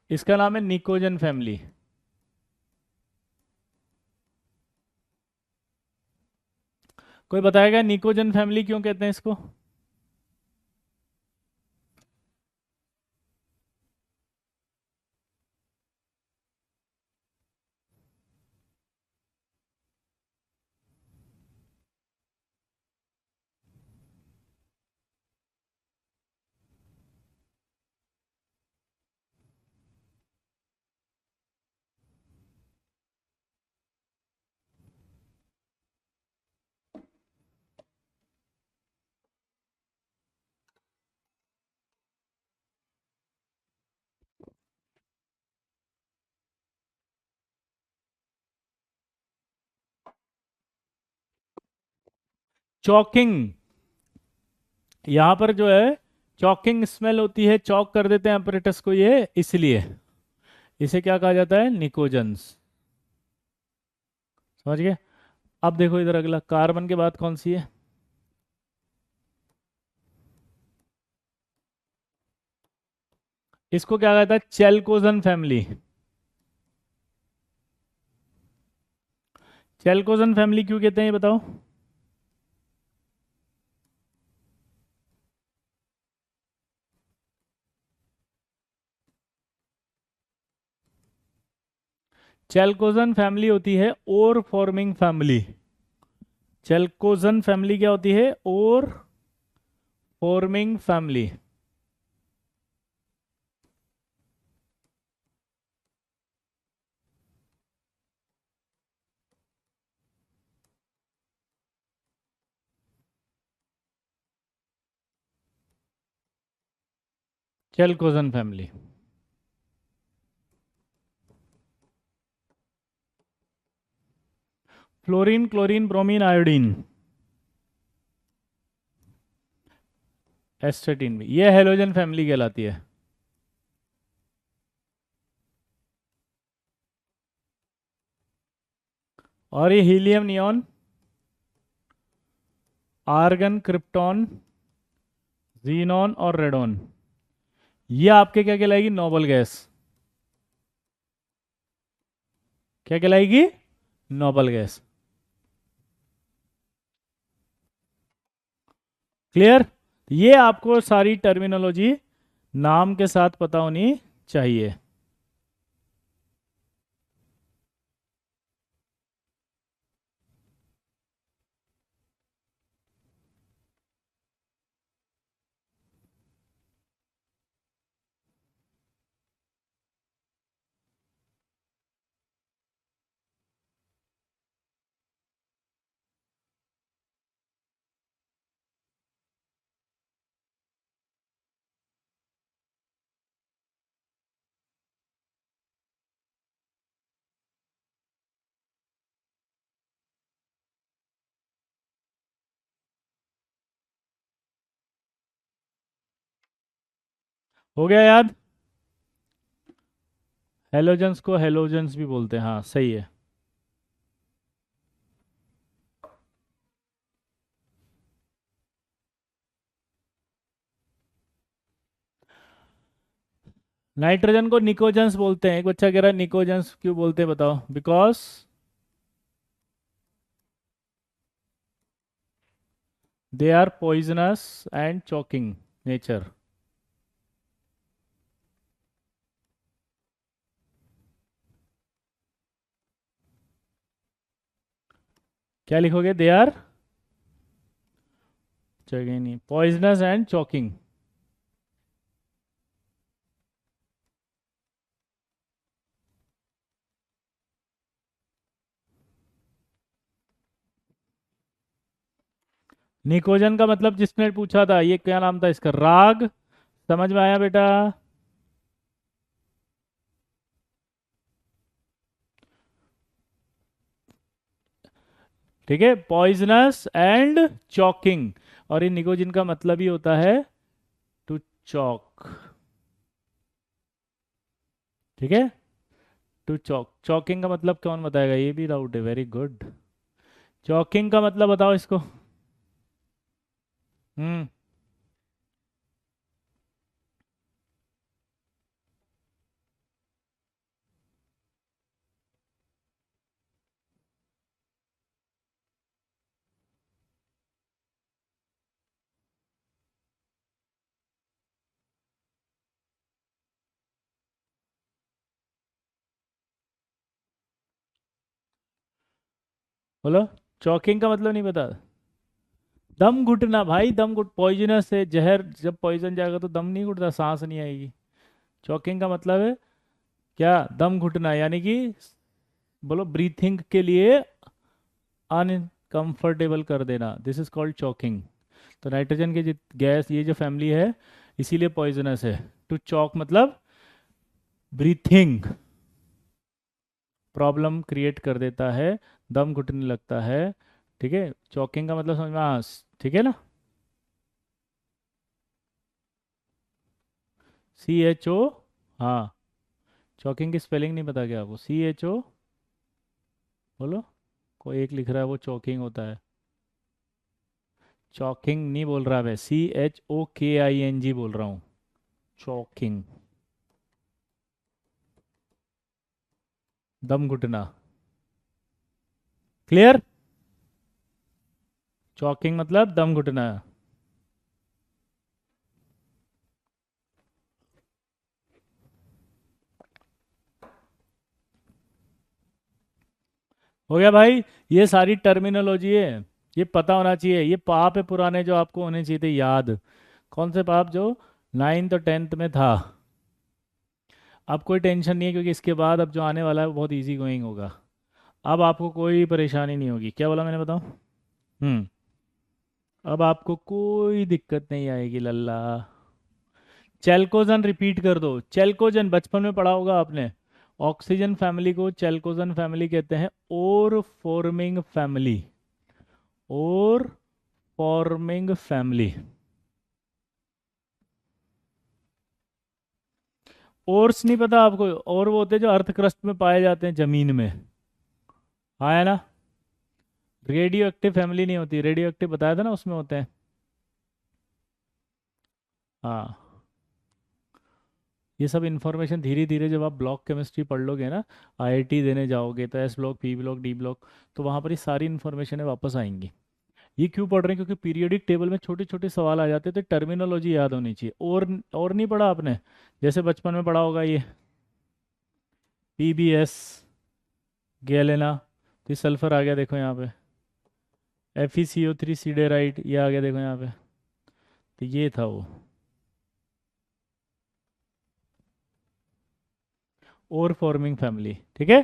इसका नाम है निकोजन फैमिली। कोई बताएगा निकोजन फैमिली क्यों कहते हैं इसको? चॉकिंग, यहां पर जो है चॉकिंग स्मेल होती है, चॉक कर देते हैं apparatus को ये, इसलिए इसे क्या कहा जाता है, निकोजेंस। समझ गए? अब देखो इधर अगला, कार्बन के बाद कौन सी है? इसको क्या कहता है, चेल्कोजन फैमिली। चेल्कोजन फैमिली क्यों कहते हैं ये बताओ? चेल्कोजन फैमिली होती है ore forming family. Chalcogen family क्या होती है, ore forming family. Chalcogen family. Fluorine, chlorine, bromine, iodine, astatine भी, ये हेलोजन फैमिली कहलाती है। और ये helium, neon, argon, krypton, xenon और रेडॉन, ये आपके क्या कहलाएगी, नोबल गैस। क्या कहलाएगी, नोबल गैस। क्लियर? ये आपको सारी टर्मिनोलॉजी नाम के साथ पता होनी चाहिए। हो गया याद? हेलोजेंस को हेलोजेंस भी बोलते हैं, हाँ सही है। नाइट्रोजन को निकोजेंस बोलते हैं। एक बच्चा कह रहा है निकोजेंस क्यों बोलते हैं बताओ? Because they are poisonous and choking nature. क्या लिखोगे, दे आर, जगह नहीं, पॉइजनस एंड चॉकिंग। निकोजन का मतलब जिसने पूछा था, ये क्या नाम था इसका, राग। समझ में आया बेटा? ठीक है, पॉइजनस एंड चॉकिंग। और ये निकोजिन का मतलब ही होता है टू चॉक। ठीक है, टू चॉक। चॉकिंग का मतलब कौन बताएगा? ये भी डाउट है, वेरी गुड। चॉकिंग का मतलब बताओ इसको। हम्म, बोलो। चॉकिंग का मतलब नहीं पता? दम घुटना भाई, दम घुट, पॉइजनस है जहर, जब पॉइजन जाएगा तो दम नहीं घुटता, सांस नहीं आएगी। चॉकिंग का मतलब है क्या, दम घुटना, यानी कि बोलो ब्रीथिंग के लिए अनकंफर्टेबल कर देना, दिस इज कॉल्ड चॉकिंग। तो नाइट्रोजन की गैस, ये जो फैमिली है, इसीलिए पॉइजनस है। टू चॉक मतलब ब्रीथिंग प्रॉब्लम क्रिएट कर देता है, दम घुटने लगता है। ठीक है, चॉकिंग का मतलब समझ में ठीक है ना। CHO, हाँ, चॉकिंग की स्पेलिंग नहीं पता क्या आपको? CHO, बोलो। कोई एक लिख रहा है वो चॉकिंग होता है। चॉकिंग नहीं बोल रहा मैं, CHOKING बोल रहा हूँ। चॉकिंग, दम घुटना। क्लियर? चॉकिंग मतलब दम घुटना। हो गया भाई। ये सारी टर्मिनोलॉजी है, ये पता होना चाहिए। ये पाप है पुराने जो आपको होने चाहिए थे याद। कौन से पाप? जो 9th और 10th में था। अब कोई टेंशन नहीं है, क्योंकि इसके बाद अब जो आने वाला है वो बहुत इजी गोइंग होगा। अब आपको कोई परेशानी नहीं होगी। क्या बोला मैंने, बताओ? हम्म। अब आपको कोई दिक्कत नहीं आएगी लल्ला। चैल्कोजन रिपीट कर दो। चैल्कोजन बचपन में पढ़ा होगा आपने। ऑक्सीजन फैमिली को चैल्कोजन फैमिली कहते हैं। और फॉर्मिंग फैमिली, और फॉर्मिंग फैमिली। ओर्स नहीं पता आपको? और वो होते हैं जो अर्थ क्रस्ट में पाए जाते हैं, जमीन में। हाँ है ना। रेडियो एक्टिव फैमिली नहीं होती, रेडियो एक्टिव बताया था ना, उसमें होते हैं। हाँ, ये सब इन्फॉर्मेशन धीरे धीरे जब आप ब्लॉक केमिस्ट्री पढ़ लोगे ना, IIT देने जाओगे, तो S block, P block, D block, तो वहाँ पर ये सारी इन्फॉर्मेशन वापस आएंगी। ये क्यों पढ़ रहे हैं? क्योंकि पीरियोडिक टेबल में छोटे छोटे सवाल आ जाते हैं, तो टर्मिनोलॉजी याद होनी चाहिए। और नहीं पढ़ा आपने? जैसे बचपन में पढ़ा होगा ये PBS, गैलेना, तो सल्फर आ गया देखो यहाँ पे। FeCO3 सीडेराइड, ये आ गया देखो यहाँ पे। तो ये था वो। और फॉर्मिंग फैमिली, ठीक है।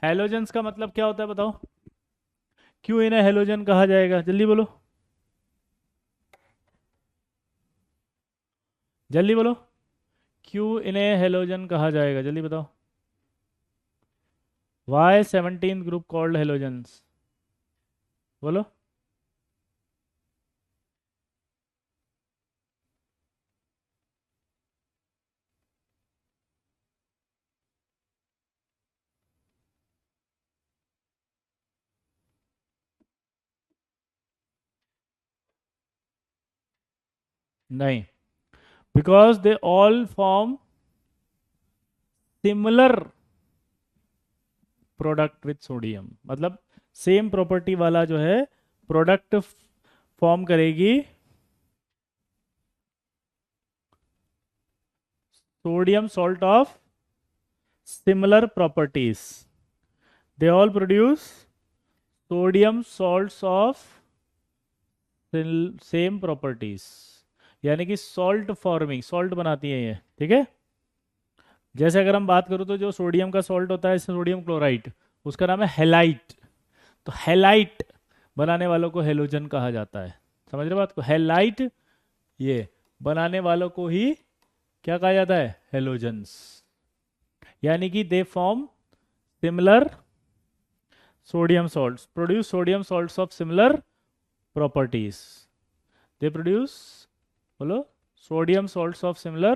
हेलोजेंस का मतलब क्या होता है बताओ? क्यों इन्हें हेलोजन कहा जाएगा? जल्दी बोलो, जल्दी बोलो। क्यों इन्हें हेलोजन कहा जाएगा? जल्दी बताओ। Why 17th group called halogens? बोलो। नहीं, because they all form similar product with sodium. मतलब सेम प्रॉपर्टी वाला जो है प्रोडक्ट फॉर्म करेगी sodium salt of similar properties. They all produce sodium salts of same properties. यानी कि सॉल्ट फॉर्मिंग, सॉल्ट बनाती है ये, ठीक है। जैसे अगर हम बात करूं तो जो सोडियम का सॉल्ट होता है, सोडियम क्लोराइड, उसका नाम है हेलाइट। तो हेलाइट बनाने वालों को हेलोजन कहा जाता है। समझ रहे बात को? हेलाइट ये बनाने वालों को ही क्या कहा जाता है? हेलोजन्स। यानी कि they form similar sodium salts, produce sodium salts of similar properties. They produce, बोलो, sodium salts of similar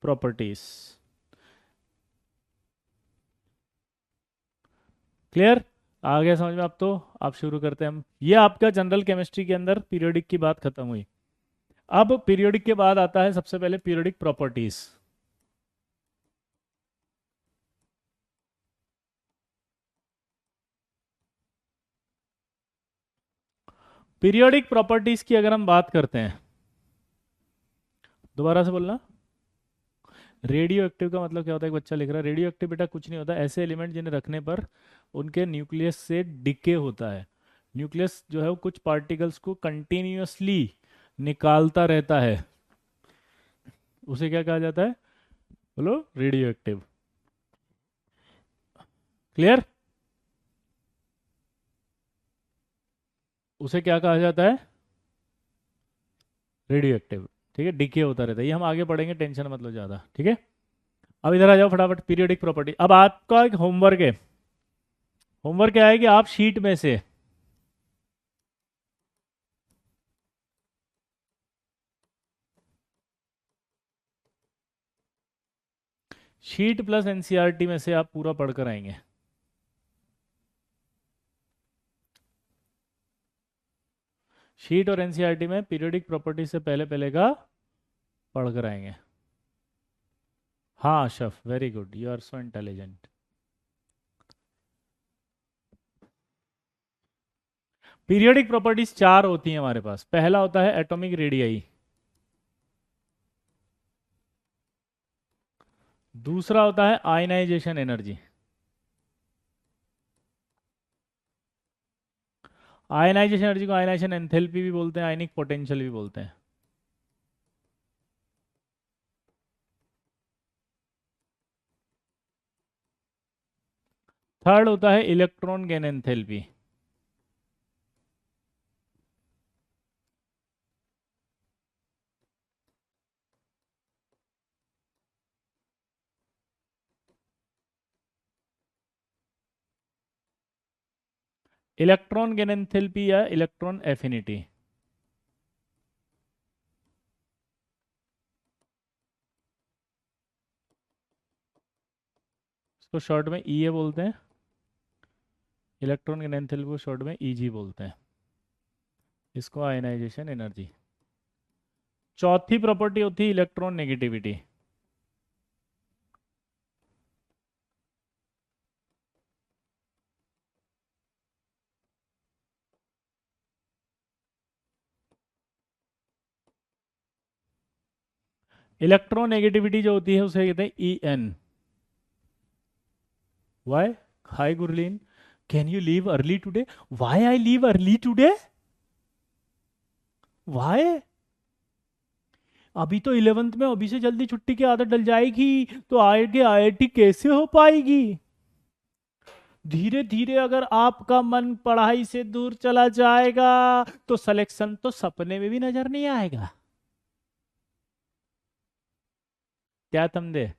properties. Clear? आ गया समझ में? अब तो आप शुरू करते हैं हम। ये आपका जनरल केमिस्ट्री के अंदर पीरियोडिक की बात खत्म हुई। अब पीरियोडिक के बाद आता है सबसे पहले पीरियोडिक प्रॉपर्टीज। पीरियोडिक प्रॉपर्टीज की अगर हम बात करते हैं, दोबारा से बोलना। रेडियो एक्टिव का मतलब क्या होता है? एक बच्चा लिख रहा है रेडियो एक्टिव। बेटा कुछ नहीं होता, ऐसे एलिमेंट जिन्हें रखने पर उनके न्यूक्लियस से डिके होता है। न्यूक्लियस जो है वो कुछ पार्टिकल्स को कंटिन्यूअसली निकालता रहता है, उसे क्या कहा जाता है? बोलो, रेडियो एक्टिव। क्लियर? उसे क्या कहा जाता है? Radio active. ठीक है, डिके होता रहता है। ये हम आगे पढ़ेंगे, टेंशन मत लो ज़्यादा, ठीक है। अब इधर आ जाओ फटाफट, पीरियोडिक प्रॉपर्टी। अब आपका एक होमवर्क है। होमवर्क क्या है कि आप शीट में से शीट प्लस एनसीईआरटी में से आप पूरा पढ़कर आएंगे। शीट और एनसीईआरटी में पीरियोडिक प्रॉपर्टी से पहले पहले का पढ़कर आएंगे। हाँ अशफ, very good, you are so intelligent. Periodic properties चार होती हैं हमारे पास। पहला होता है एटॉमिक रेडियाई, दूसरा होता है आयनाइजेशन एनर्जी, आयनाइजेशन एनर्जी को आयनाइजेशन एंथैल्पी भी बोलते हैं, आयनिक पोटेंशियल भी बोलते हैं। थर्ड होता है electron gain enthalpy. Electron gain enthalpy या इलेक्ट्रॉन एफिनिटी। इसको शॉर्ट में ईए बोलते हैं, इलेक्ट्रॉन गेन एंथैल्पी को शॉर्ट में ईजी बोलते हैं। इसको आयनाइजेशन एनर्जी। चौथी प्रॉपर्टी होती है इलेक्ट्रॉन नेगेटिविटी। इलेक्ट्रॉन नेगेटिविटी जो होती है उसे कहते हैं E N. Why? Hi Gurleen, can you leave early today? Why I leave early today? Why? अभी तो 11th में, अभी से जल्दी छुट्टी की आदत डल जाएगी तो आगे आईआईटी कैसे हो पाएगी? धीरे धीरे अगर आपका मन पढ़ाई से दूर चला जाएगा तो सिलेक्शन तो सपने में भी नजर नहीं आएगा। क्या तुम दे?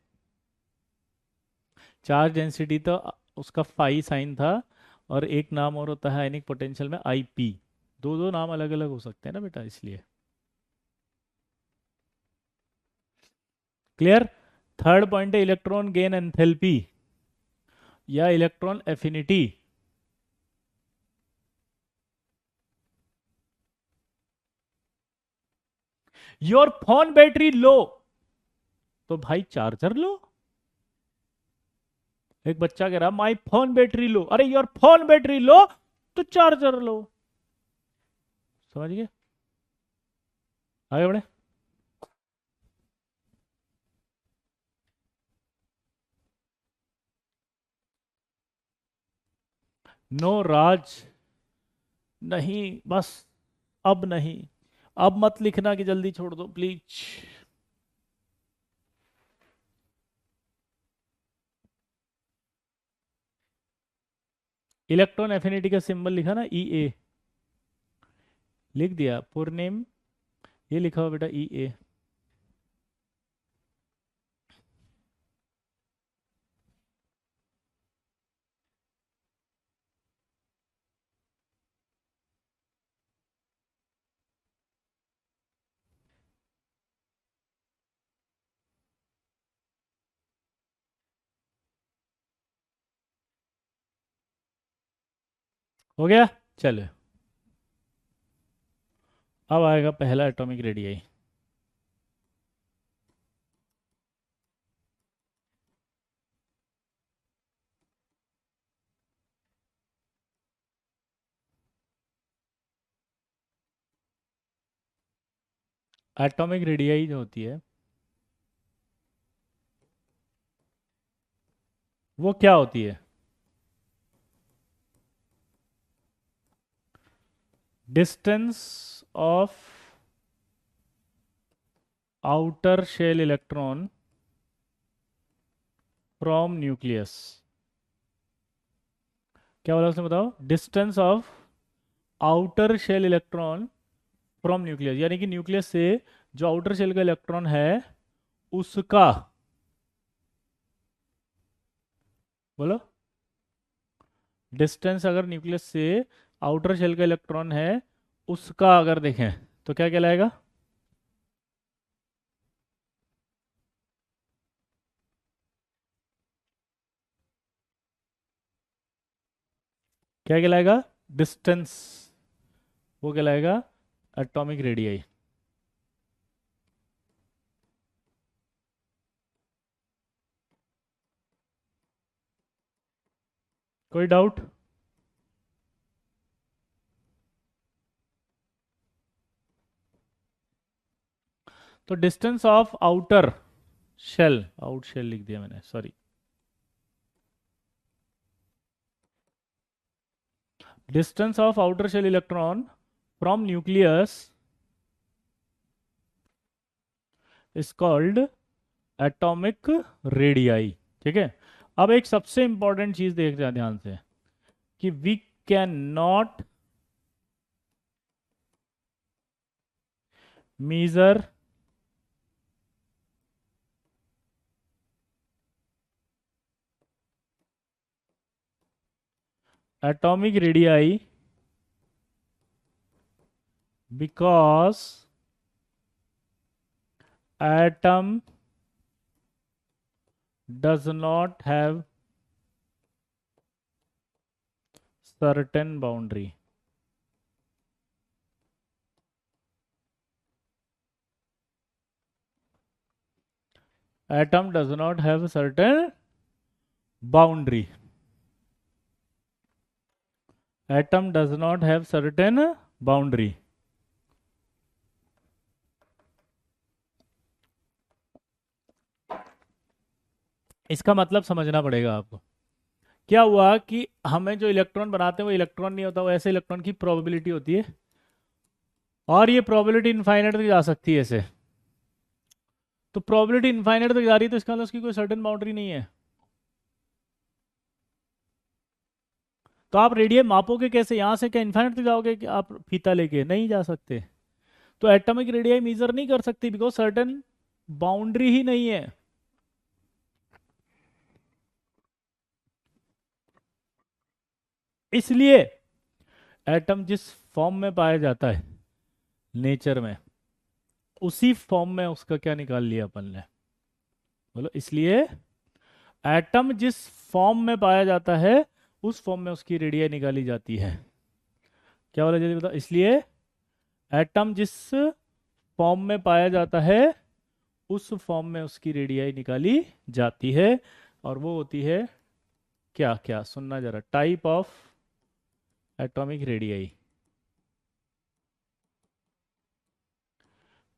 चार्ज डेंसिटी तो उसका फाई साइन था, और एक नाम और होता है आयनिक पोटेंशियल में आईपी। दो दो नाम अलग अलग हो सकते हैं ना बेटा, इसलिए। क्लियर? थर्ड पॉइंट है इलेक्ट्रॉन गेन एंथैल्पी या electron affinity. Your phone battery low, तो भाई चार्जर लो। एक बच्चा कह रहा माई फोन बैटरी लो, अरे योर फोन बैटरी लो तो चार्जर लो। समझ गए? आगे बढ़े। नो राज, नहीं, बस अब नहीं। अब मत लिखना कि जल्दी छोड़ दो प्लीज। इलेक्ट्रॉन एफिनिटी का सिंबल लिखा ना, ई ए, लिख दिया पूर्ण नेम, ये लिखा हुआ बेटा ई ए। हो गया? चलो, अब आएगा पहला एटॉमिक रेडियाई। एटॉमिक रेडियाई जो होती है वो क्या होती है? Distance of outer shell electron from nucleus. क्या बोला उसने, बताओ? Distance of outer shell electron from nucleus, यानी कि न्यूक्लियस से जो आउटर शेल का इलेक्ट्रॉन है उसका, बोलो, डिस्टेंस अगर न्यूक्लियस से आउटर शेल का इलेक्ट्रॉन है उसका अगर देखें तो क्या कहलाएगा? क्या कहलाएगा? डिस्टेंस, वो कहलाएगा एटॉमिक रेडियाई। कोई डाउट? तो distance of outer shell, out shell लिख दिया मैंने, sorry. Distance of outer shell electron from nucleus is called atomic radii. ठीक है। अब एक सबसे इंपॉर्टेंट चीज देख रहे ध्यान से, कि we can not measure atomic radii because atom does not have certain boundary. Atom does not have a certain boundary. Atom does not have certain boundary. इसका मतलब समझना पड़ेगा आपको। क्या हुआ कि हमें जो इलेक्ट्रॉन बनाते हैं वो इलेक्ट्रॉन नहीं होता, वो ऐसे इलेक्ट्रॉन की प्रोबेबिलिटी होती है, और ये प्रोबेबिलिटी इनफाइनाइट तक जा सकती है ऐसे। तो प्रोबेबिलिटी इनफाइनाइट तक जा रही है, तो इसका मतलब उसकी कोई सर्टेन बाउंड्री नहीं है। तो आप रेडियम मापोगे कैसे? यहां से क्या इनफाइनाइट तक जाओगे कि आप फीता लेके? नहीं जा सकते। तो एटॉमिक रेडियस मेजर नहीं कर सकती, बिकॉज सर्टेन बाउंड्री ही नहीं है। इसलिए एटम जिस फॉर्म में पाया जाता है नेचर में, उसी फॉर्म में उसका क्या निकाल लिया अपन ने? बोलो। इसलिए एटम जिस फॉर्म में पाया जाता है उस फॉर्म में उसकी रेडियस निकाली जाती है। क्या बोला जल्दी बताओ? इसलिए एटम जिस फॉर्म में पाया जाता है उस फॉर्म में उसकी रेडियस निकाली जाती है, और वो होती है क्या? क्या सुनना जरा, टाइप ऑफ एटॉमिक रेडियस।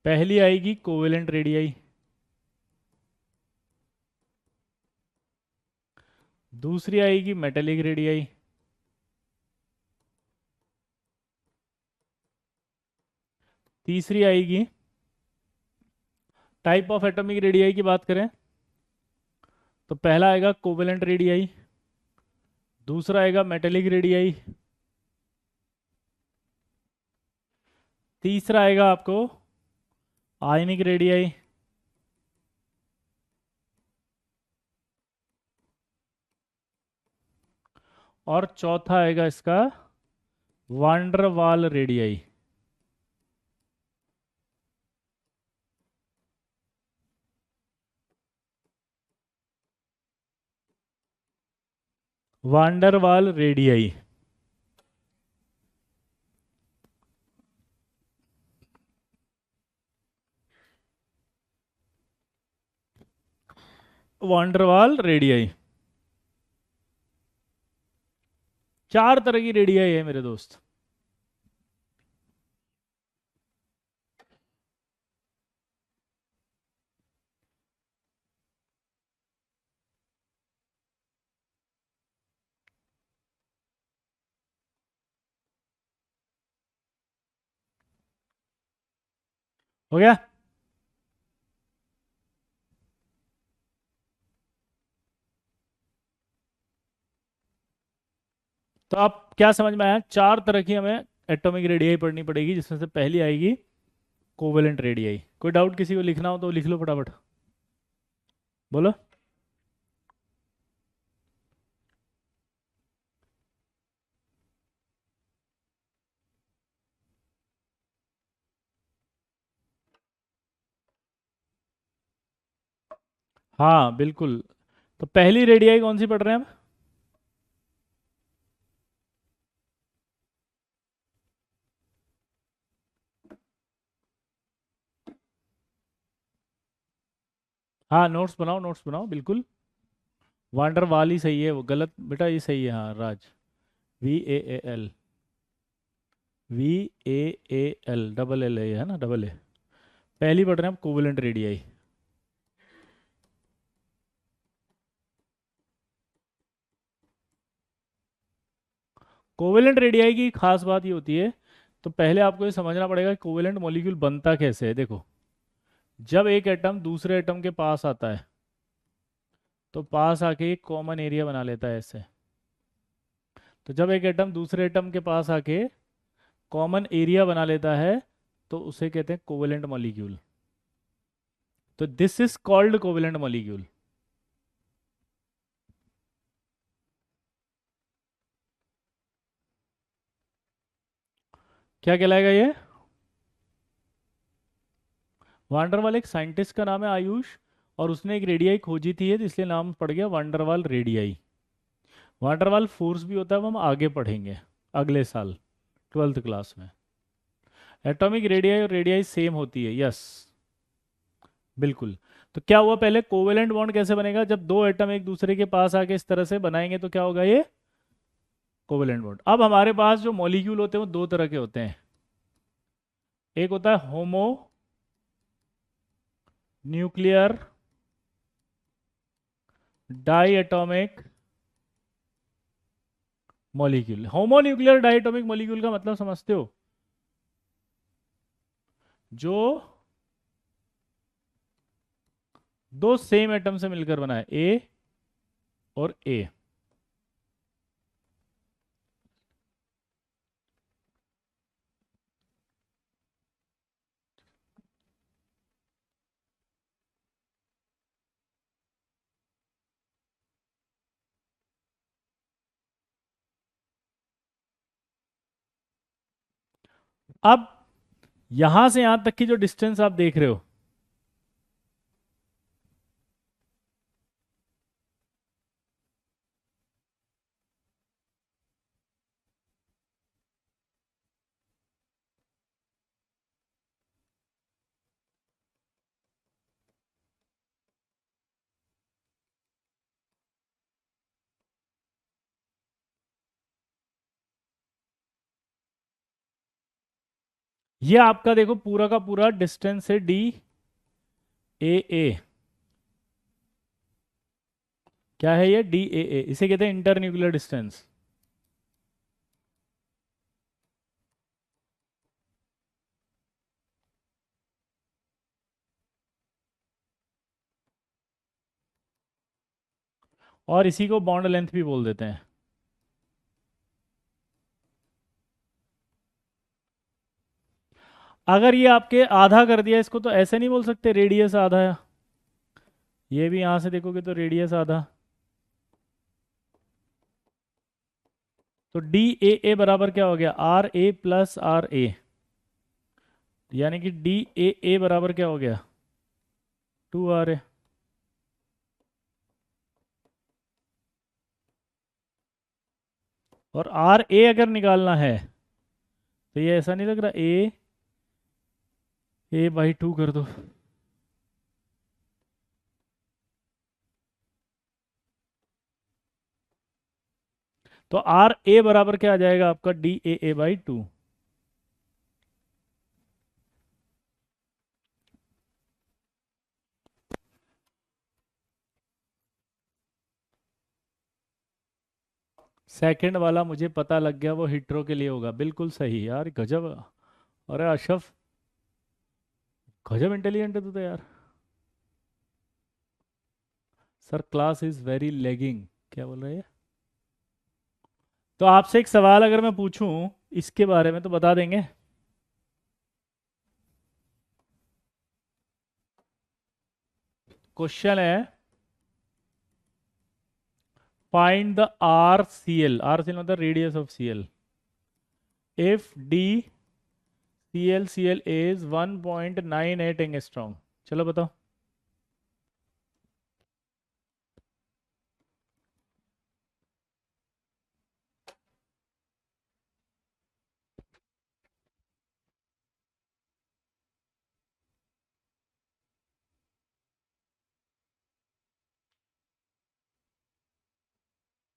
पहली आएगी कोवेलेंट रेडियस, दूसरी आएगी मेटेलिक रेडियस, तीसरी आएगी, टाइप ऑफ एटॉमिक रेडियस की बात करें तो पहला आएगा कोवेलेंट रेडियस, दूसरा आएगा मेटेलिक रेडियस, तीसरा आएगा आपको आयनिक रेडियस, और चौथा आएगा इसका वांडर वाल रेडियस। वांडर वाल रेडियस। वांडरवाल रेडियस, चार तरह की रेडियस है मेरे दोस्त। हो गया? तो आप क्या समझ में आया? चार तरह की हमें एटॉमिक रेडियस पढ़नी पड़ेगी, जिसमें से पहली आएगी कोवेलेंट रेडियस। कोई डाउट किसी को लिखना हो तो लिख लो फटाफट, बोलो। हाँ बिल्कुल। तो पहली रेडियस कौन सी पढ़ रहे हैं हम? हाँ, नोट्स बनाओ बिल्कुल। वांडर वाल ही सही है, वो गलत बेटा, ये सही है, हाँ राज। VAAL, VAAL, डबल एल है ना, डबल ए। पहली पढ़ रहे हैं आप, कोवेलेंट रेडियाई। कोवेलेंट रेडियाई की खास बात ये होती है, तो पहले आपको ये समझना पड़ेगा कि कोवेलेंट मॉलिक्यूल बनता कैसे है। देखो, जब एक एटम दूसरे एटम के पास आता है, तो पास आके एक कॉमन एरिया बना लेता है ऐसे। तो जब एक एटम दूसरे एटम के पास आके कॉमन एरिया बना लेता है, तो उसे कहते हैं कोवेलेंट मॉलिक्यूल। तो this is called covalent molecule. क्या कहलाएगा ये? वांडरवाल एक साइंटिस्ट का नाम है, आयुष, और उसने एक रेडियाई खोजी थी, तो इसलिए नाम पड़ गया वांडरवाल रेडियाई। वांडरवाल फोर्स भी होता है, वो हम आगे पढ़ेंगे अगले साल 12th क्लास में। एटॉमिक रेडियाई और रेडियाई सेम होती है, यस, बिल्कुल। तो क्या हुआ, पहले कोवेलेंट बॉन्ड कैसे बनेगा? जब दो एटम एक दूसरे के पास आके इस तरह से बनाएंगे तो क्या होगा, ये कोवेलेंट बॉन्ड। अब हमारे पास जो मॉलिक्यूल होते हैं वो दो तरह के होते हैं। एक होता है homo nuclear di atomic molecule. Homo nuclear di atomic molecule का मतलब समझते हो? जो दो सेम एटम से मिलकर बना है, ए और ए। अब यहां से यहां तक की जो डिस्टेंस आप देख रहे हो, ये आपका देखो पूरा का पूरा डिस्टेंस है DAA। क्या है ये? DAA, इसे कहते हैं इंटर न्यूक्लियर डिस्टेंस। और इसी को बॉन्ड लेंथ भी बोल देते हैं। अगर ये आपके आधा कर दिया इसको, तो ऐसे नहीं बोल सकते रेडियस आधा है? ये भी यहां से देखोगे तो रेडियस आधा। तो DAA बराबर क्या हो गया? RA+RA, यानी कि DAA बराबर क्या हो गया? 2RA। और RA अगर निकालना है, तो ये ऐसा नहीं लग रहा, A/2 कर दो। तो RA बराबर क्या आ जाएगा आपका? DAA/2। सेकंड वाला मुझे पता लग गया, वो हिट्रो के लिए होगा, बिल्कुल सही यार, गजब। अरे अशफ, गजब इंटेलिजेंट है तू तो यार। Sir class is very lagging, क्या बोल रहे हैं? तो आपसे एक सवाल अगर मैं पूछूं इसके बारे में, तो बता देंगे? क्वेश्चन है, फाइंड द RCL मतलब radius of CL, if DCl is 1.98 angstrom. चलो बताओ।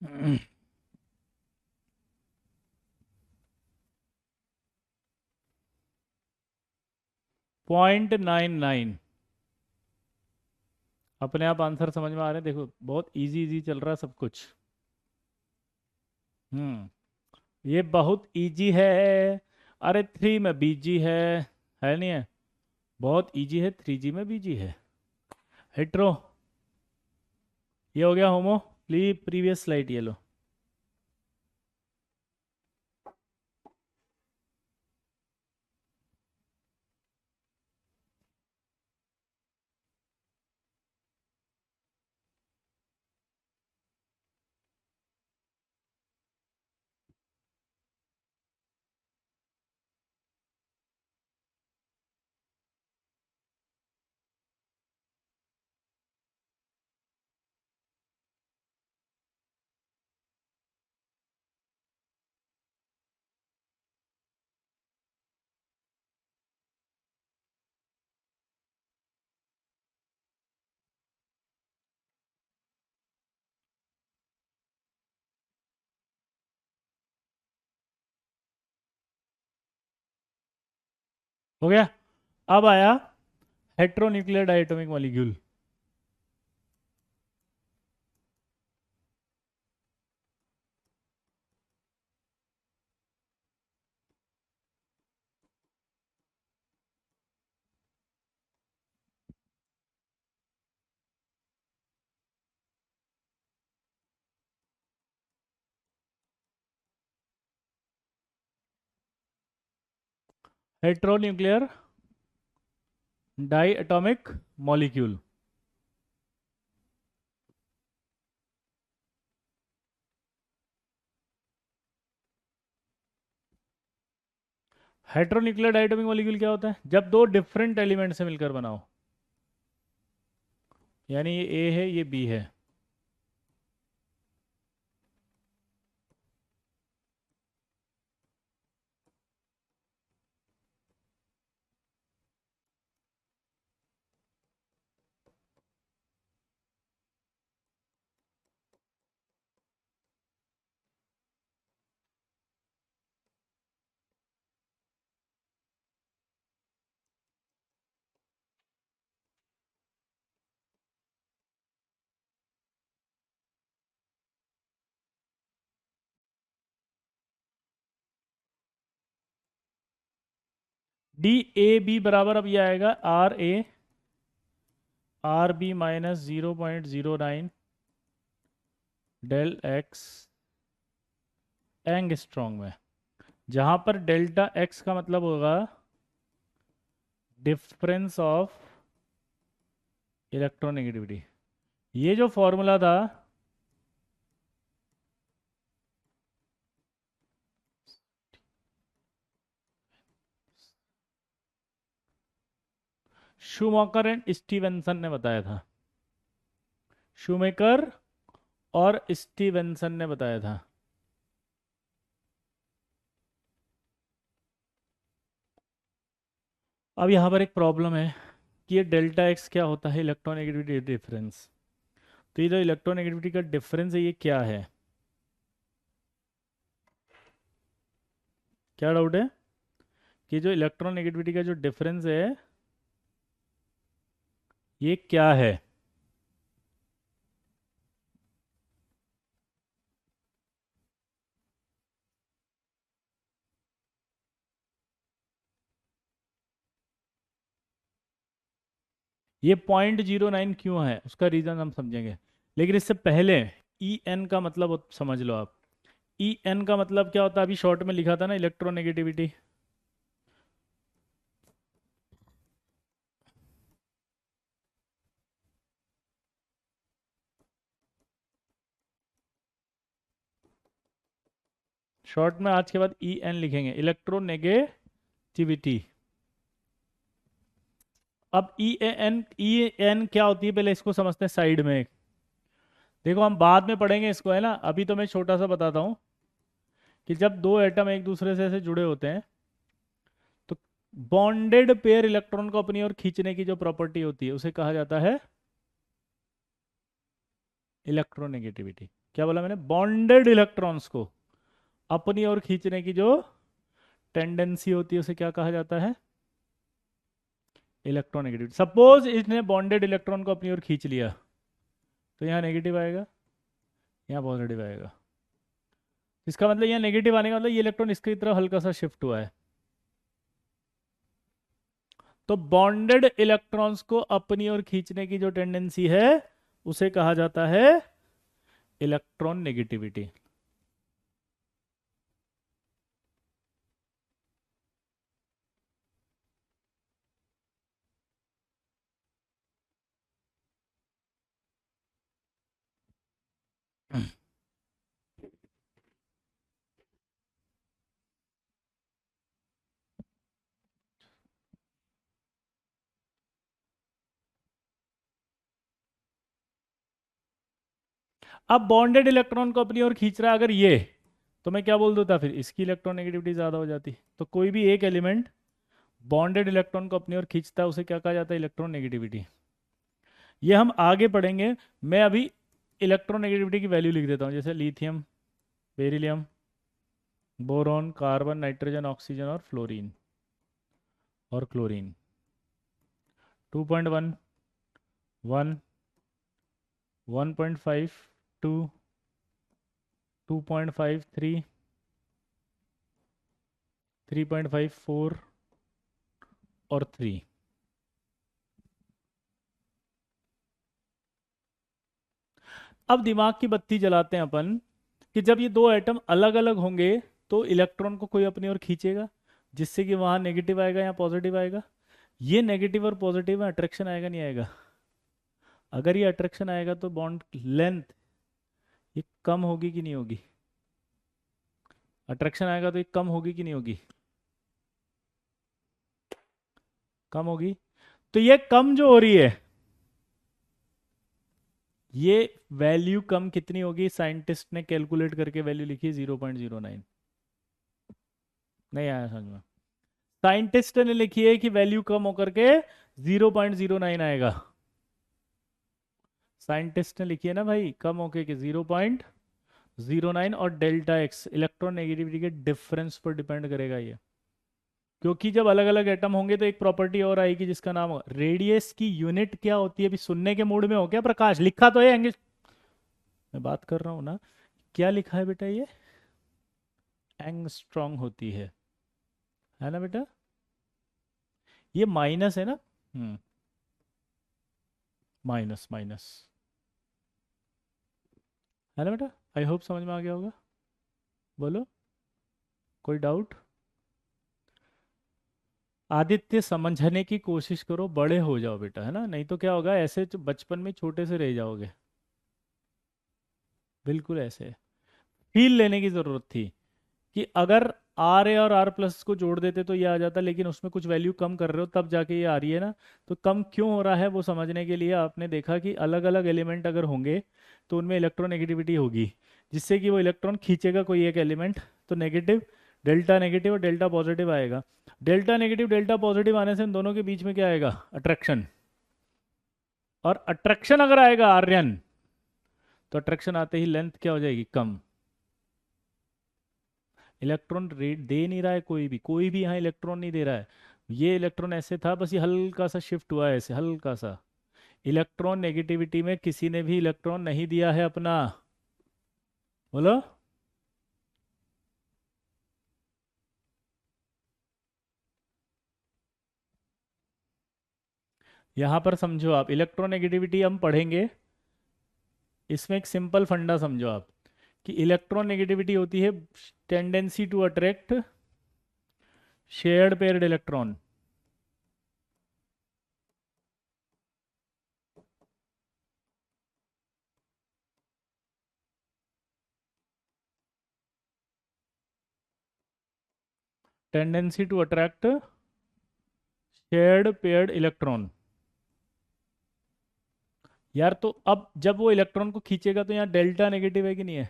.99। अपने आप आंसर समझ में आ रहे हैं, देखो बहुत इजी इजी चल रहा है सब कुछ। ये बहुत इजी है। अरे थ्री में बीजी है नहीं है? बहुत इजी है, थ्री जी में बीजी है। हेट्रो। ये हो गया होमो। प्रीवियस स्लाइड ये लो। हो गया। अब आया heteronuclear diatomic molecule. Heteronuclear die atomic molecule. Heteronuclear diatomic molecule क्या होता है? जब दो डिफरेंट एलिमेंट से मिलकर बनाओ, यानी ये ए है ये बी है। डी ए बी बराबर अब ये आएगा R B minus 0.09 del x angstrom में, जहां पर डेल्टा एक्स का मतलब होगा डिफरेंस ऑफ इलेक्ट्रोनेगेटिविटी। ये जो फॉर्मूला था, शूमेकर एंड स्टीवेंसन ने बताया था। शूमेकर और स्टीवेंसन ने बताया था। अब यहाँ पर एक प्रॉब्लम है कि ये डेल्टा एक्स क्या होता है? Electronegativity difference. तो ये जो इलेक्ट्रोनेगेटिविटी का डिफरेंस है ये क्या है? क्या डाउट है कि जो इलेक्ट्रोनेगेटिविटी का जो डिफरेंस है ये क्या है? ये 0.09 क्यों है उसका रीजन हम समझेंगे, लेकिन इससे पहले ई एन का मतलब समझ लो आप। ई एन का मतलब क्या होता है? अभी शॉर्ट में लिखा था ना, इलेक्ट्रोनेगेटिविटी। शॉर्ट में आज के बाद ई एन लिखेंगे, इलेक्ट्रोनेगेटिविटी। अब ई एन क्या होती है पहले इसको समझते हैं साइड में। देखो हम बाद में पढ़ेंगे इसको, है ना? अभी तो मैं छोटा सा बताता हूँ कि जब दो एटम एक दूसरे से ऐसे जुड़े होते हैं तो बॉन्डेड पेयर इलेक्ट्रॉन को अपनी ओर खींचने की जो प्रॉपर्टी होती है उसे कहा जाता है इलेक्ट्रोनेगेटिविटी। क्या बोला मैंने? बॉन्डेड इलेक्ट्रॉन्स को अपनी ओर खींचने की जो टेंडेंसी होती है उसे क्या कहा जाता है? इलेक्ट्रोनेगेटिविटी। सपोज इसने बॉन्डेड इलेक्ट्रॉन को अपनी ओर खींच लिया, तो यहाँ नेगेटिव आएगा, यहाँ पॉजिटिव आएगा। इसका मतलब यहाँ नेगेटिव आने का मतलब ये इलेक्ट्रॉन इसकी तरफ हल्का सा शिफ्ट हुआ है। तो बॉन्डेड इलेक्ट्रॉन्स को अपनी ओर खींचने की जो टेंडेंसी है उसे कहा जाता है इलेक्ट्रॉन नेगेटिविटी। अब बॉन्डेड इलेक्ट्रॉन को अपनी ओर खींच रहा है अगर ये, तो मैं क्या बोल देता फिर? इसकी इलेक्ट्रॉन नेगेटिविटी ज्यादा हो जाती। तो कोई भी एक एलिमेंट बॉन्डेड इलेक्ट्रॉन को अपनी ओर खींचता है उसे क्या कहा जाता है? Electron negativity. ये हम आगे पढ़ेंगे। मैं अभी इलेक्ट्रॉन नेगेटिविटी की वैल्यू लिख देता हूँ, जैसे lithium, beryllium, boron, carbon, nitrogen, oxygen और फ्लोरीन और क्लोरीन। 2.1, 1, 1.5, 2, 2.5, 3, 3.5, 4 और 3। अब दिमाग की बत्ती जलाते हैं अपन कि जब ये दो एटम अलग अलग होंगे तो इलेक्ट्रॉन को कोई अपनी ओर खींचेगा, जिससे कि वहां नेगेटिव आएगा या पॉजिटिव आएगा। ये नेगेटिव और पॉजिटिव में अट्रैक्शन आएगा नहीं आएगा? अगर ये अट्रैक्शन आएगा तो बॉन्ड लेंथ ये कम होगी कि नहीं होगी? अट्रैक्शन आएगा तो ये कम होगी कि नहीं होगी? कम होगी। तो ये कम जो हो रही है, ये वैल्यू कम कितनी होगी? साइंटिस्ट ने कैलकुलेट करके वैल्यू लिखी 0.09। नहीं आया समझ में? साइंटिस्ट ने लिखी है कि वैल्यू कम होकर के 0.09 आएगा। साइंटिस्ट ने लिखी है ना भाई, कम होके कि 0.09। और डेल्टा एक्स इलेक्ट्रॉन नेगेटिविटी के डिफरेंस पर डिपेंड करेगा ये। क्योंकि जब अलग अलग एटम होंगे तो एक प्रॉपर्टी और आएगी जिसका नाम होगा रेडियस की यूनिट क्या होती है? अभी सुनने के मूड में हो क्या प्रकाश? लिखा तो है एंगल, मैं बात कर रहा हूं ना। क्या लिखा है बेटा? ये एंगस्ट्रॉन्ग होती है ना बेटा? ये माइनस है ना? हम्म, माइनस माइनस है ना बेटा? आई होप समझ में आ गया होगा। बोलो, कोई डाउट? आदित्य समझने की कोशिश करो, बड़े हो जाओ बेटा, है ना? नहीं तो क्या होगा, ऐसे बचपन में छोटे से रह जाओगे। बिल्कुल ऐसे फील लेने की जरूरत थी कि अगर आर ए और आर प्लस को जोड़ देते तो ये आ जाता, लेकिन उसमें कुछ वैल्यू कम कर रहे हो तब जाके ये आ रही है ना। तो कम क्यों हो रहा है वो समझने के लिए आपने देखा कि अलग अलग एलिमेंट अगर होंगे तो उनमें इलेक्ट्रोनेगेटिविटी होगी, जिससे कि वो इलेक्ट्रॉन खींचेगा कोई एक एलिमेंट, तो नेगेटिव, डेल्टा नेगेटिव और डेल्टा पॉजिटिव आएगा। डेल्टा नेगेटिव डेल्टा पॉजिटिव आने से इन दोनों के बीच में क्या आएगा? अट्रैक्शन। और अट्रैक्शन अगर आएगा आर्यन, तो अट्रैक्शन आते ही लेंथ क्या हो जाएगी? कम। इलेक्ट्रॉन दे नहीं रहा है कोई भी यहाँ इलेक्ट्रॉन नहीं दे रहा है। ये इलेक्ट्रॉन ऐसे था, बस ये हल्का सा शिफ्ट हुआ है, ऐसे हल्का सा। इलेक्ट्रॉन नेगेटिविटी में किसी ने भी इलेक्ट्रॉन नहीं दिया है अपना। बोलो। यहां पर समझो आप, इलेक्ट्रॉन नेगेटिविटी हम पढ़ेंगे, इसमें एक सिंपल फंडा समझो आप कि इलेक्ट्रॉन नेगेटिविटी होती है tendency to attract shared paired electron. Tendency to attract shared paired electron. यार तो अब जब वो इलेक्ट्रॉन को खींचेगा तो यहाँ डेल्टा नेगेटिव है कि नहीं है?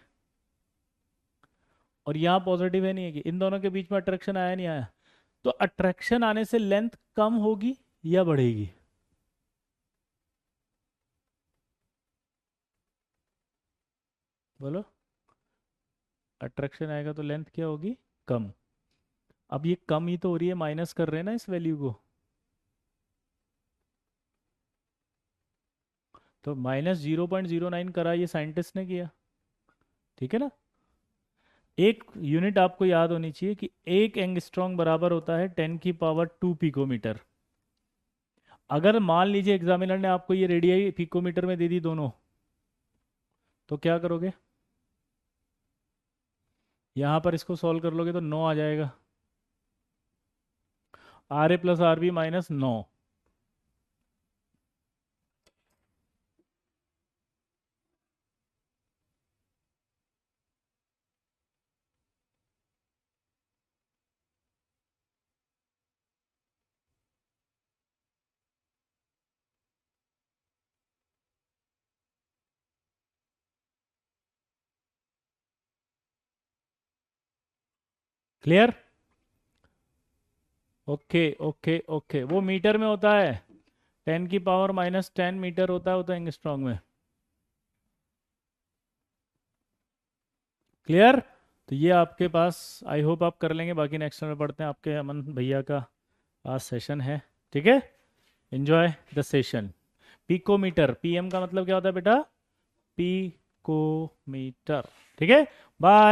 और यहाँ पॉजिटिव है नहीं है? कि इन दोनों के बीच में अट्रैक्शन आया नहीं आया? तो अट्रैक्शन आने से लेंथ कम होगी या बढ़ेगी? बोलो, अट्रैक्शन आएगा तो लेंथ क्या होगी, कम। अब ये कम ही तो हो रही है, माइनस कर रहे हैं ना इस वैल्यू को, तो -0.09 करा, ये साइंटिस्ट ने किया, ठीक है ना। एक यूनिट आपको याद होनी चाहिए कि एक एंगस्ट्रॉन्ग बराबर होता है 10⁻² पिकोमीटर। अगर मान लीजिए एग्जामिनर ने आपको ये रेडियस पिकोमीटर में दे दी दोनों, तो क्या करोगे, यहाँ पर इसको सॉल्व कर लोगे तो 9 आ जाएगा, RA+RB -9। Clear, okay okay okay, वो मीटर में होता है, 10⁻−10 मीटर होता है वो तो एंगस्ट्रॉन्ग में। क्लियर, तो ये आपके पास, आई होप आप कर लेंगे, बाकी नेक्स्ट में पढ़ते हैं, आपके अमन भैया का आज सेशन है, ठीक है। Enjoy the session. Picometre, PM का मतलब क्या होता है बेटा, पिकोमीटर, ठीक है। बाय।